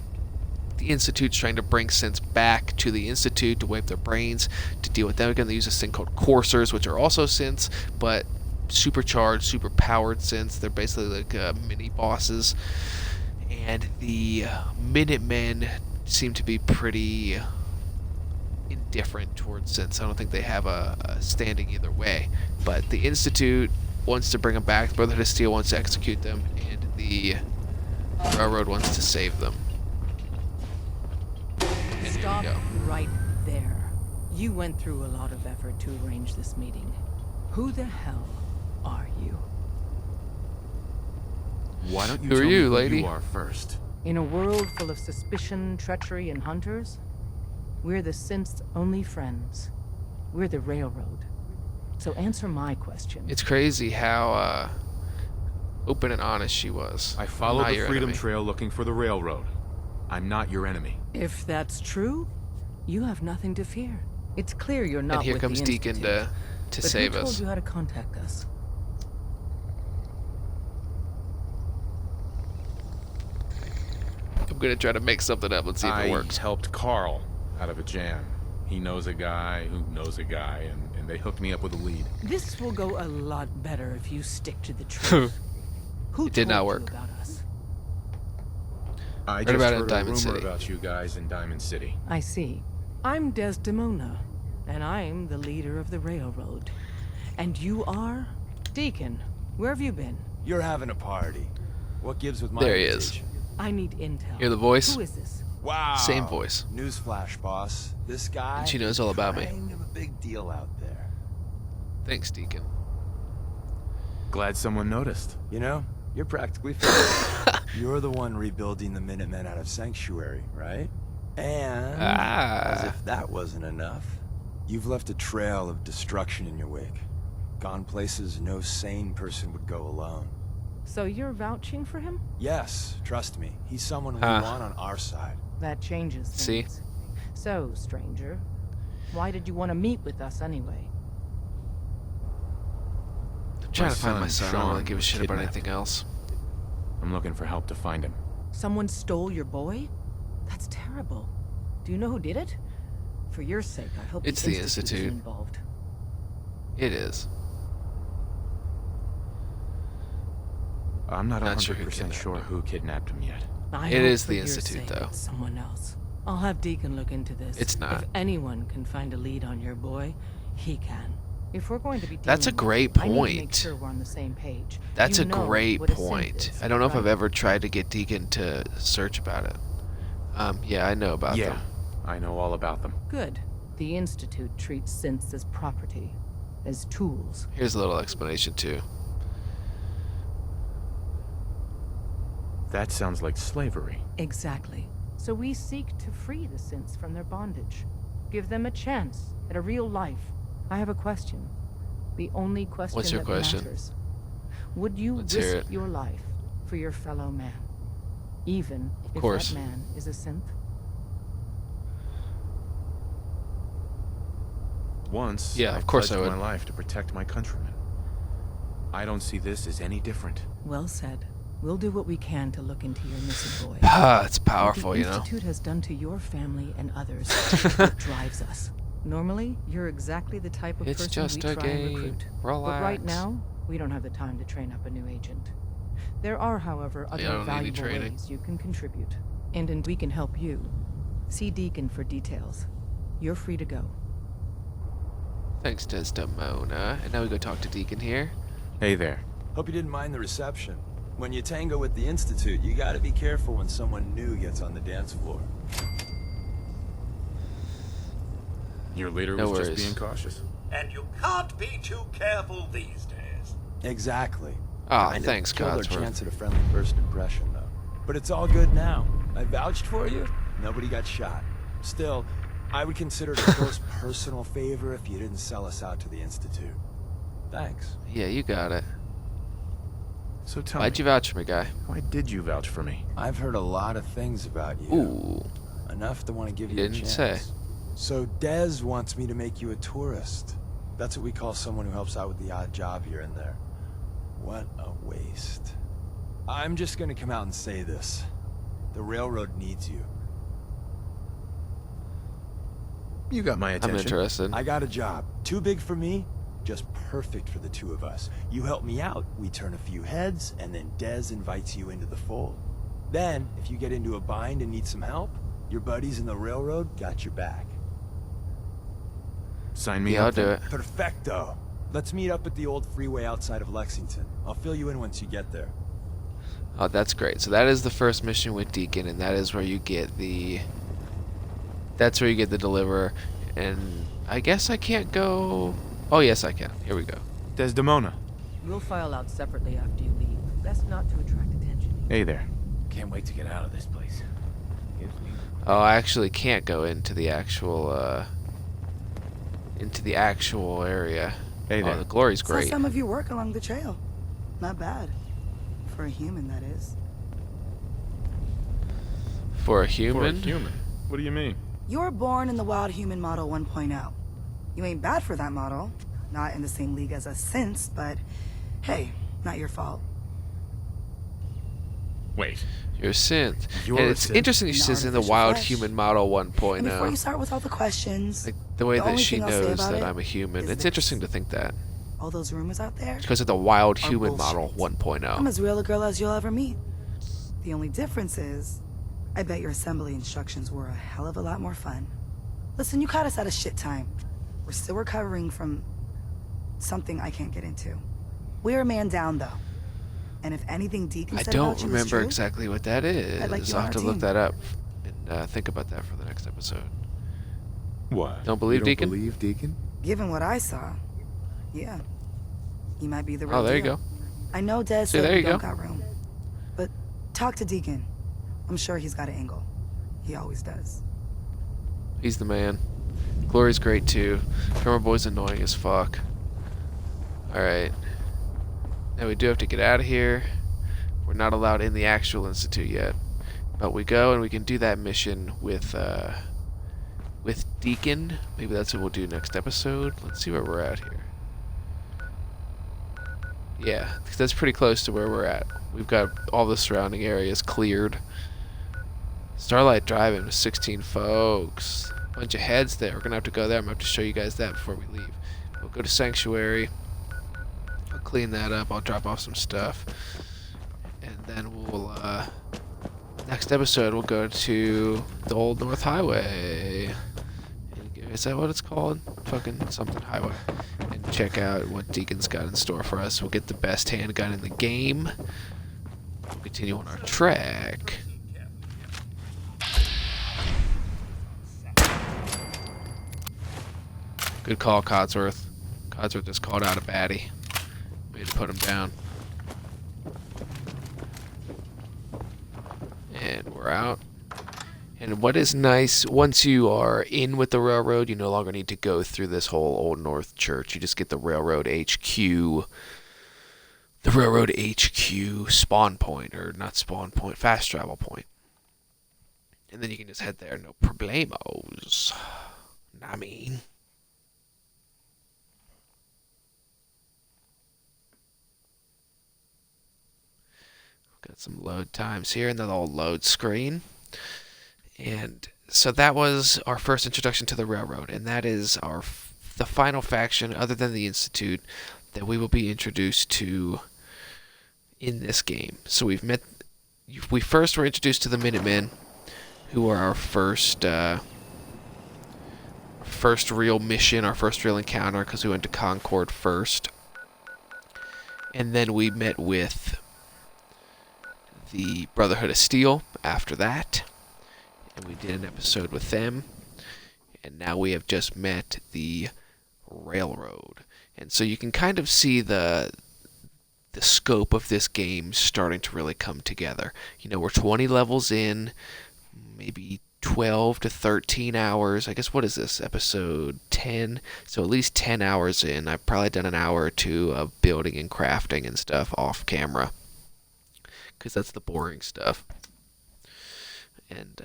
Speaker 1: The Institute's trying to bring synths back to the Institute to wipe their brains, to deal with them again. They use this thing called coursers, which are also synths, but supercharged, super powered synths. They're basically like mini bosses. And the Minutemen seem to be pretty different towards synths. I don't think they have a standing either way. But the Institute wants to bring them back. The Brotherhood of Steel wants to execute them, and the Railroad wants to save them. And
Speaker 12: Stop
Speaker 1: here we go.
Speaker 12: right there. You went through a lot of effort to arrange this meeting. Who the hell are you?
Speaker 5: Why don't you
Speaker 1: Who are
Speaker 5: tell me
Speaker 1: you,
Speaker 5: who
Speaker 1: lady?
Speaker 5: you are first?
Speaker 12: In a world full of suspicion, treachery, and hunters, we're the synth's only friends. We're the Railroad. So answer my question.
Speaker 1: It's crazy how open and honest she was.
Speaker 5: I followed
Speaker 1: Not
Speaker 5: the
Speaker 1: your
Speaker 5: Freedom
Speaker 1: enemy.
Speaker 5: Trail looking for the railroad. I'm not your enemy.
Speaker 12: If that's true, you have nothing to fear. It's clear you're not
Speaker 1: And here
Speaker 12: with
Speaker 1: comes
Speaker 12: the
Speaker 1: Deacon
Speaker 12: Institute.
Speaker 1: to
Speaker 12: But
Speaker 1: save
Speaker 12: who told
Speaker 1: us.
Speaker 12: you how to contact us?
Speaker 1: I'm gonna try to make something up. Let's see if
Speaker 5: I
Speaker 1: it works.
Speaker 5: helped Carl out of a jam. He knows a guy who knows a guy, and they hooked me up with a lead.
Speaker 12: This will go a lot better if you stick to the truth. Who
Speaker 1: It did not
Speaker 12: told
Speaker 1: work.
Speaker 12: you about us?
Speaker 5: I
Speaker 1: Heard
Speaker 5: just
Speaker 1: about it in
Speaker 5: heard a
Speaker 1: Diamond
Speaker 5: rumor
Speaker 1: City.
Speaker 5: about you guys in Diamond City.
Speaker 12: I see. I'm Desdemona, and I'm the leader of the Railroad. And you are? Deacon, where have you been?
Speaker 8: You're having a party. What gives with my
Speaker 1: There he is.
Speaker 8: invitation?
Speaker 12: I need intel.
Speaker 1: Hear the voice?
Speaker 12: Who is this?
Speaker 8: Wow.
Speaker 1: Same voice.
Speaker 8: Newsflash, boss. This guy.
Speaker 1: And she knows all about me.
Speaker 8: Kind of a big deal out there.
Speaker 1: Thanks, Deacon.
Speaker 5: Glad someone noticed.
Speaker 8: You know, you're practically finished. You're the one rebuilding the Minutemen out of Sanctuary, right? And as if that wasn't enough, you've left a trail of destruction in your wake. Gone places no sane person would go alone.
Speaker 12: So you're vouching for him?
Speaker 8: Yes, trust me. He's someone we
Speaker 1: Huh.
Speaker 8: want on our side.
Speaker 12: That changes
Speaker 1: See?
Speaker 12: things. So, stranger, why did you want to meet with us anyway?
Speaker 1: I'm trying to find my
Speaker 5: son,
Speaker 1: son. I don't really
Speaker 5: Sean,
Speaker 1: give a
Speaker 5: was
Speaker 1: shit about
Speaker 5: kidnapped.
Speaker 1: anything else.
Speaker 5: I'm looking for help to find him.
Speaker 12: Someone stole your boy? That's terrible. Do you know who did it? For your sake, I hope
Speaker 1: It's
Speaker 12: the
Speaker 1: the
Speaker 12: Institute isn't
Speaker 1: Institute.
Speaker 12: involved.
Speaker 1: It is.
Speaker 5: I'm not
Speaker 1: Not sure
Speaker 5: 100%
Speaker 1: who kidnapped
Speaker 5: sure
Speaker 1: him.
Speaker 5: who kidnapped him yet.
Speaker 12: I
Speaker 1: It
Speaker 12: hope
Speaker 1: is
Speaker 12: for
Speaker 1: the
Speaker 12: your
Speaker 1: Institute,
Speaker 12: sake
Speaker 1: though.
Speaker 12: it's someone else. I'll have Deacon look into this.
Speaker 1: It's not.
Speaker 12: If anyone can find a lead on your boy, he can. If we're going to be
Speaker 1: That's a
Speaker 12: dealing with
Speaker 1: great
Speaker 12: you, I need to make
Speaker 1: point.
Speaker 12: sure we're on the same page.
Speaker 1: That's
Speaker 12: You
Speaker 1: a
Speaker 12: know
Speaker 1: great
Speaker 12: what a synth
Speaker 1: point.
Speaker 12: is,
Speaker 1: I don't know if I've
Speaker 12: right?
Speaker 1: ever tried to get Deacon to search about it. Yeah, I know about
Speaker 5: Yeah,
Speaker 1: them.
Speaker 5: I know all about them.
Speaker 12: Good. The Institute treats synths as property, as tools.
Speaker 1: Here's a little explanation, too.
Speaker 5: That sounds like slavery.
Speaker 12: Exactly. So we seek to free the synths from their bondage. Give them a chance at a real life. I have a question. The only question
Speaker 1: What's your
Speaker 12: that
Speaker 1: question?
Speaker 12: matters. Would you
Speaker 1: Let's hear
Speaker 12: risk
Speaker 1: it.
Speaker 12: your life for your fellow man? Even if
Speaker 1: course.
Speaker 12: that man is a synth?
Speaker 5: Once,
Speaker 1: Yeah, of course I
Speaker 5: pledged
Speaker 1: would.
Speaker 5: my life to protect my countrymen. I don't see this as any different.
Speaker 12: Well said. We'll do what we can to look into your missing boy.
Speaker 1: Ah, it's
Speaker 12: What
Speaker 1: powerful,
Speaker 12: the
Speaker 1: you know?
Speaker 12: Institute has done to your family and others it drives us. Normally, you're exactly the type of
Speaker 1: It's
Speaker 12: person
Speaker 1: just
Speaker 12: we
Speaker 1: a
Speaker 12: try and
Speaker 1: game.
Speaker 12: recruit.
Speaker 1: Relax.
Speaker 12: But right now, we don't have the time to train up a new agent. There are, however,
Speaker 1: I
Speaker 12: other
Speaker 1: don't need any
Speaker 12: valuable
Speaker 1: training.
Speaker 12: ways you can contribute. And we can help you. See Deacon for details. You're free to go.
Speaker 1: Thanks, Desdemona. And now we go talk to Deacon here.
Speaker 5: Hey there.
Speaker 8: Hope you didn't mind the reception. When you tango with the Institute, you gotta be careful when someone new gets on the dance floor.
Speaker 5: Your leader
Speaker 1: No
Speaker 5: was
Speaker 1: worries.
Speaker 5: just being cautious.
Speaker 10: And you can't be too careful these days.
Speaker 8: Exactly.
Speaker 1: Ah,
Speaker 8: Kind of
Speaker 1: thanks,
Speaker 8: killed our
Speaker 1: Codsworth.
Speaker 8: chance at a friendly first impression, though. But it's all good now. I vouched for you. Nobody got shot. Still, I would consider it a close personal favor if you didn't sell us out to the Institute. Thanks.
Speaker 1: Yeah, you got it.
Speaker 5: So tell
Speaker 1: Why'd
Speaker 5: me,
Speaker 1: you vouch for me, guy?
Speaker 5: why did you vouch for me?
Speaker 8: I've heard a lot of things about you.
Speaker 1: Ooh.
Speaker 8: Enough to want to give
Speaker 1: You
Speaker 8: you a
Speaker 1: didn't
Speaker 8: chance.
Speaker 1: say.
Speaker 8: So Dez wants me to make you a tourist. That's what we call someone who helps out with the odd job here and there. What a waste. I'm just gonna come out and say this. The railroad needs you.
Speaker 5: You got my attention.
Speaker 1: I'm interested.
Speaker 8: I got a job. Too big for me, just perfect for the two of us. You help me out, we turn a few heads, and then Dez invites you into the fold. Then, if you get into a bind and need some help, your buddies in the railroad got your back.
Speaker 5: Sign me
Speaker 1: Yeah, I'll
Speaker 5: up.
Speaker 1: do it.
Speaker 9: Perfecto. Let's meet up at the old freeway outside of Lexington. I'll fill you in once you get there.
Speaker 1: Oh, that's great. So that is the first mission with Deacon, and that is where you get the... That's where you get the deliverer. And I guess I can't go... Oh, yes, I can. Here we go.
Speaker 5: Desdemona.
Speaker 12: We'll file out separately after you leave. Best not to attract attention.
Speaker 5: Hey there.
Speaker 8: Can't wait to get out of this place.
Speaker 1: Oh, I actually can't go into the actual area.
Speaker 5: Hey there.
Speaker 1: Oh, the glory's
Speaker 2: Saw
Speaker 1: great.
Speaker 2: some of you work along the trail. Not bad. For a human, that is.
Speaker 1: For a
Speaker 5: For a
Speaker 1: human?
Speaker 5: human. What do you mean?
Speaker 2: You were born in the Wild Human Model 1.0. You ain't bad for that model. Not in the same league as us since, but hey, not your fault.
Speaker 5: Wait.
Speaker 1: You're a synth.
Speaker 5: You're
Speaker 1: And
Speaker 5: a
Speaker 1: it's
Speaker 5: synth?
Speaker 1: interesting she
Speaker 2: In the
Speaker 1: says in the
Speaker 2: artificial
Speaker 1: Wild
Speaker 2: flesh.
Speaker 1: Human Model 1.0.
Speaker 2: And before you start with all the questions,
Speaker 1: Like, the way
Speaker 2: the
Speaker 1: that
Speaker 2: only
Speaker 1: she
Speaker 2: thing I'll say
Speaker 1: knows
Speaker 2: about
Speaker 1: that
Speaker 2: it
Speaker 1: I'm a human.
Speaker 2: is
Speaker 1: It's
Speaker 2: this.
Speaker 1: interesting to think that.
Speaker 2: all those rumors out there,
Speaker 1: Because of the Wild
Speaker 2: are
Speaker 1: Human
Speaker 2: bullshit.
Speaker 1: Model 1.0.
Speaker 2: I'm as real a girl as you'll ever meet. The only difference is, I bet your assembly instructions were a hell of a lot more fun. Listen, you caught us at a shit time. We're still recovering from something I can't get into. We're a man down, though. And if anything Deacon
Speaker 1: I
Speaker 2: said
Speaker 1: don't
Speaker 2: about you is
Speaker 1: remember
Speaker 2: true,
Speaker 1: exactly what that is.
Speaker 2: I'd like you
Speaker 1: I'll
Speaker 2: on
Speaker 1: have
Speaker 2: our
Speaker 1: to look
Speaker 2: team.
Speaker 1: that up and think about that for the next episode.
Speaker 5: What?
Speaker 1: Don't believe
Speaker 11: You don't
Speaker 1: Deacon?
Speaker 11: believe Deacon?
Speaker 2: Given what I saw, yeah. He might be the real
Speaker 1: Oh, there you
Speaker 2: deal.
Speaker 1: go.
Speaker 2: I know Des
Speaker 1: See,
Speaker 2: said
Speaker 1: there
Speaker 2: we
Speaker 1: you
Speaker 2: don't
Speaker 1: go.
Speaker 2: got room. But talk to Deacon. I'm sure he's got an angle. He always does.
Speaker 1: He's the man. Glory's great too. Drummer Boy's annoying as fuck. Alright. Now we do have to get out of here. We're not allowed in the actual institute yet. But we go and we can do that mission with Deacon. Maybe that's what we'll do next episode. Let's see where we're at here. Yeah, 'cause that's pretty close to where we're at. We've got all the surrounding areas cleared. Starlight Drive-In with 16 folks. Bunch of heads there. We're gonna have to go there. I'm gonna have to show you guys that before we leave. We'll go to Sanctuary. I'll clean that up. I'll drop off some stuff. And then we'll, next episode, we'll go to the Old North Highway. Is that what it's called? Fucking something highway. And check out what Deacon's got in store for us. We'll get the best handgun in the game. We'll continue on our trek. Good call, Codsworth. Codsworth just called out a baddie. We had to put him down. And we're out. And what is nice, once you are in with the railroad, you no longer need to go through this whole Old North Church. You just get the railroad HQ. The railroad HQ spawn point, or not spawn point, fast travel point. And then you can just head there, no problemos. I mean... Got some load times here, and then I'll load screen. And so that was our first introduction to the railroad, and that is the final faction, other than the Institute, that we will be introduced to in this game. So we first were introduced to the Minutemen, who are our first real mission, our first real encounter, because we went to Concord first. And then we met with the Brotherhood of Steel after that, and we did an episode with them, and now we have just met the Railroad. And so you can kind of see the scope of this game starting to really come together. You know, we're 20 levels in, maybe 12 to 13 hours. I guess, what is this, episode 10? So at least 10 hours in. I've probably done an hour or two of building and crafting and stuff off camera, because that's the boring stuff. And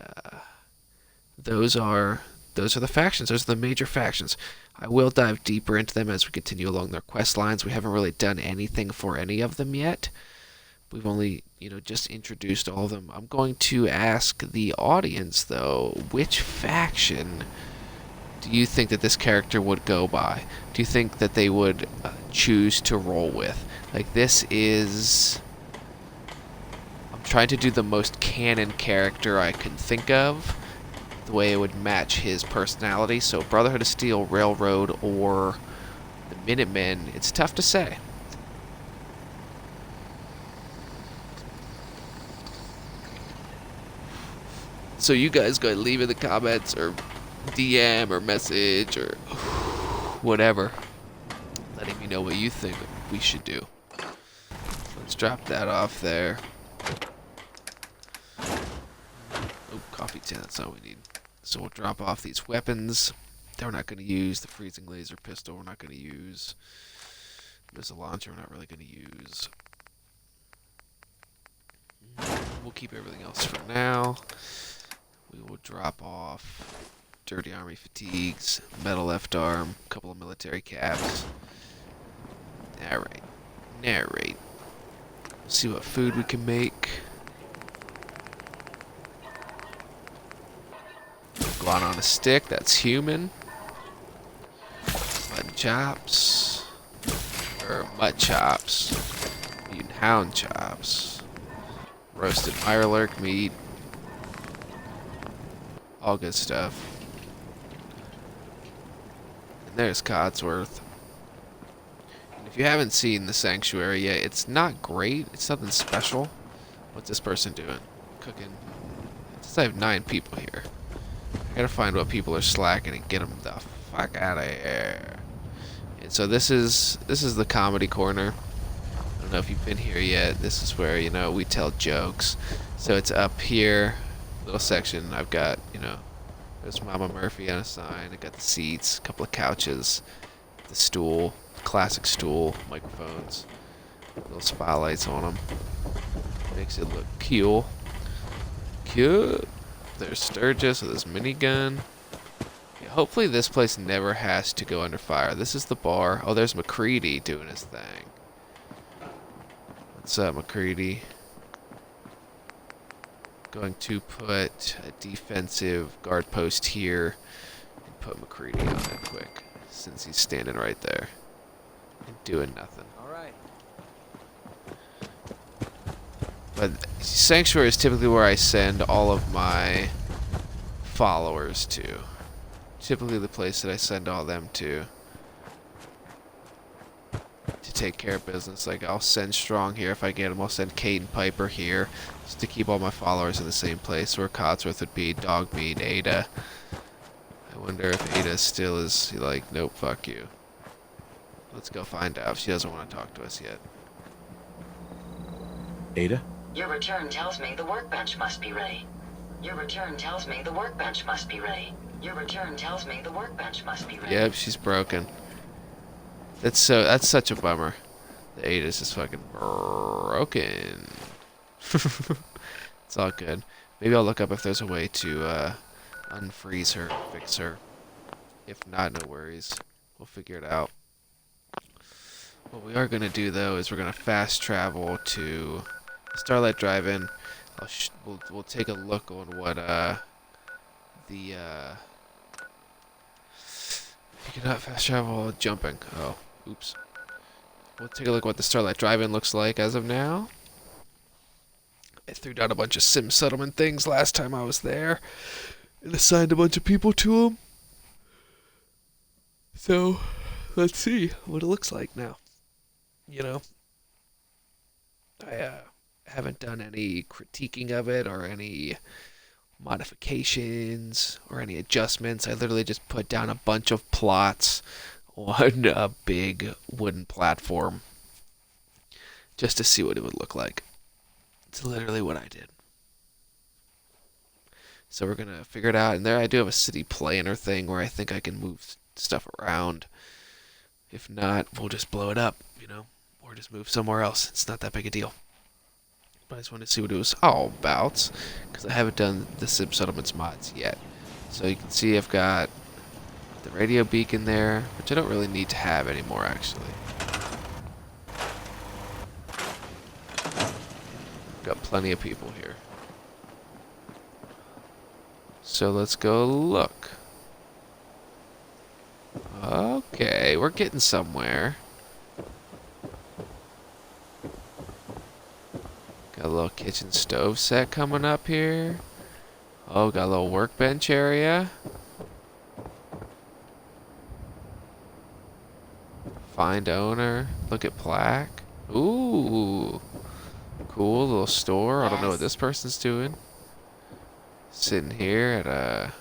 Speaker 1: those are the factions. Those are the major factions. I will dive deeper into them as we continue along their quest lines. We haven't really done anything for any of them yet. We've only, just introduced all of them. I'm going to ask the audience, though, which faction do you think that this character would go by? Do you think that they would choose to roll with? Like, this is... trying to do the most canon character I can think of. the way it would match his personality. So Brotherhood of Steel, Railroad, or the Minutemen, it's tough to say. So you guys go leave in the comments or DM or message or whatever, letting me know what you think we should do. Let's drop that off there. Oh, coffee tin, that's all we need. So we'll drop off these weapons that we're not going to use. The freezing laser pistol we're not going to use. Missile launcher we're not really going to use. We'll keep everything else for now. We will drop off Dirty Army fatigues, metal left arm, a couple of military caps. Narrate. Narrate. See what food we can make. Guan on a stick, that's human. Mutton chops. Or mutt chops. Mutant hound chops. Roasted mirelurk meat. All good stuff. And there's Codsworth. And if you haven't seen the Sanctuary yet, it's not great. It's nothing special. What's this person doing? Cooking. It says I have 9 people here. I gotta find what people are slacking and get them the fuck out of here. And so this is the comedy corner. I don't know if you've been here yet. This is where, you know, we tell jokes. So it's up here. Little section. I've got, you know, there's Mama Murphy on a sign. I got the seats, a couple of couches, the stool, classic stool, microphones, little spotlights on them. Makes it look cool. Cute. There's Sturgis with his minigun. Yeah, hopefully this place never has to go under fire. This is the bar. Oh, there's McCready doing his thing. What's up, McCready? Going to put a defensive guard post here and put McCready on it quick, since he's standing right there and doing nothing.
Speaker 4: All right.
Speaker 1: But Sanctuary is typically where I send all of my followers to. Typically the place that I send all them to take care of business. Like, I'll send Strong here if I get him. I'll send Kate and Piper here just to keep all my followers in the same place. Where Codsworth would be, Dogmeat, Ada. I wonder if Ada still is like, nope, fuck you. Let's go find out if she doesn't want to talk to us yet.
Speaker 11: Ada?
Speaker 13: Your return tells me the workbench must be ready. Your return tells me the workbench must be ready. Your return tells me the workbench must be ready.
Speaker 1: Yep, she's broken. That's such a bummer. The Ada's just fucking broken. It's all good. Maybe I'll look up if there's a way to unfreeze her, fix her. If not, no worries. We'll figure it out. What we are gonna do though is we're gonna fast travel to Starlight Drive-In. We'll take a look on what you cannot fast travel jumping. Oh, oops. We'll take a look at what the Starlight Drive-In looks like as of now. I threw down a bunch of sim settlement things last time I was there and assigned a bunch of people to them. So, let's see what it looks like now. You know, I haven't done any critiquing of it or any modifications or any adjustments. I literally just put down a bunch of plots on a big wooden platform just to see what it would look like. It's literally what I did. So we're gonna figure it out. And there I do have a city planner thing where I think I can move stuff around. If not, we'll just blow it up, you know, or just move somewhere else. It's not that big a deal. But I just wanted to see what it was all about, because I haven't done the Sim Settlements mods yet. So you can see I've got the radio beacon there, which I don't really need to have anymore, actually. Got plenty of people here. So let's go look. Okay, we're getting somewhere. Got a little kitchen stove set coming up here. Oh, got a little workbench area. Find owner. Look at plaque. Ooh. Cool little store. I don't know what this person's doing. Sitting here at a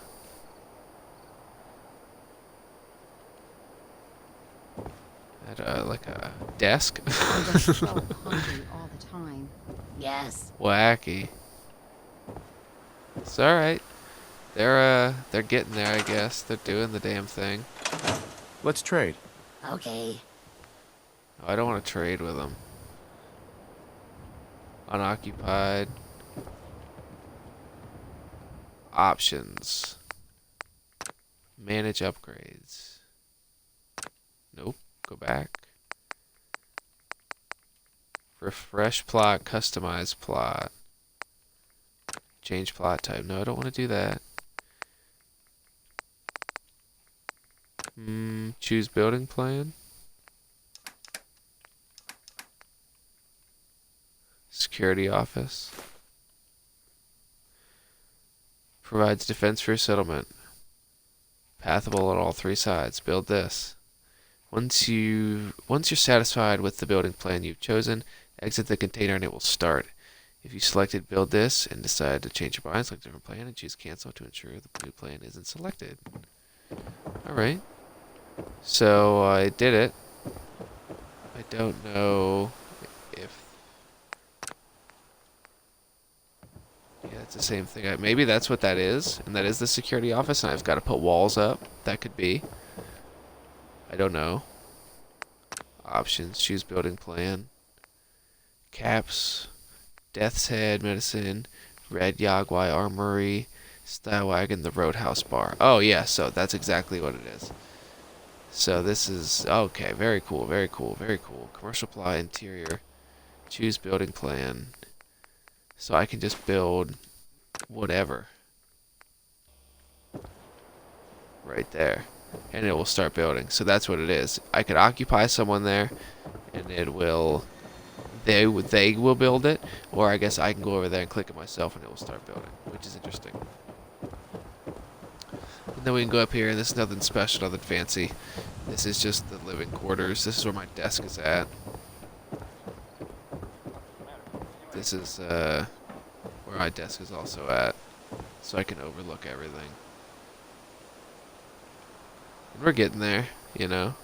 Speaker 1: like a desk.
Speaker 14: I'm just so hungry all the time. Yes.
Speaker 1: Wacky. It's alright. They're getting there, I guess. They're doing the damn thing.
Speaker 11: Let's trade.
Speaker 14: Okay.
Speaker 1: Oh, I don't want to trade with them. Unoccupied. Options. Manage upgrades. Nope. Go back. Refresh plot, customize plot. Change plot type. No, I don't want to do that. Choose building plan. Security office. Provides defense for your settlement. Pathable on all 3 sides. Build this. Once you're satisfied with the building plan you've chosen, exit the container and it will start. If you selected build this and decide to change your mind, select a different plan and choose cancel to ensure the new plan isn't selected. Alright. So I did it. I don't know if... Yeah, it's the same thing. Maybe that's what that is, and that is the security office, and I've got to put walls up. That could be. I don't know. Options, choose building plan. Caps, Death's Head, Medicine, Red Yagwai Armory, Style Wagon, the Roadhouse Bar. Oh yeah, so that's exactly what it is. So this is, okay, very cool, very cool, very cool. Commercial supply, interior, choose building plan. So I can just build whatever. Right there. And it will start building. So that's what it is. I could occupy someone there, and it will, they will build it, or I guess I can go over there and click it myself and it will start building, which is interesting. And then we can go up here, and this is nothing special, nothing fancy. This is just the living quarters. This is where my desk is at. This is where my desk is also at, so I can overlook everything. And we're getting there, you know.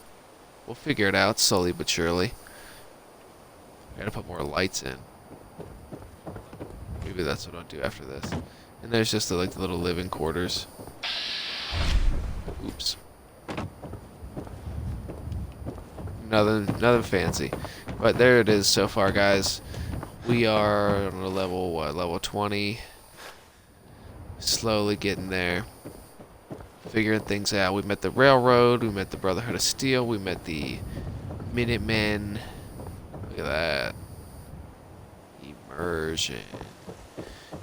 Speaker 1: We'll figure it out slowly but surely. Gotta put more lights in. Maybe that's what I'll do after this. And there's just the, like, the little living quarters. Oops. Nothing fancy. But there it is so far, guys. We are on a level, what, level 20. Slowly getting there. Figuring things out. We met the Railroad, we met the Brotherhood of Steel, we met the Minutemen. Look at that. Immersion.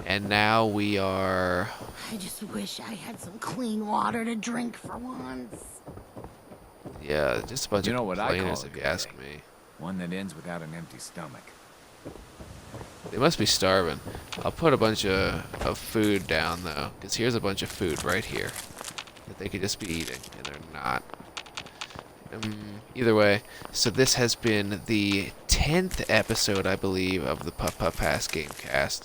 Speaker 1: And now we are...
Speaker 14: I just wish I had some clean water to drink for once.
Speaker 1: Yeah, just a bunch of
Speaker 15: what I
Speaker 1: complainers,
Speaker 15: call
Speaker 1: if you ask me.
Speaker 15: One that ends without an empty stomach.
Speaker 1: They must be starving. I'll put a bunch of food down, though, because here's a bunch of food right here that they could just be eating, and they're not. Either way, so this has been the 10th episode, I believe, of the Puff Puff Pass Gamecast.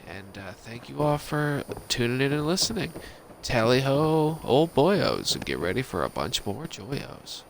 Speaker 1: And thank you all for tuning in and listening. Tally ho, old boyos, and get ready for a bunch more joyos.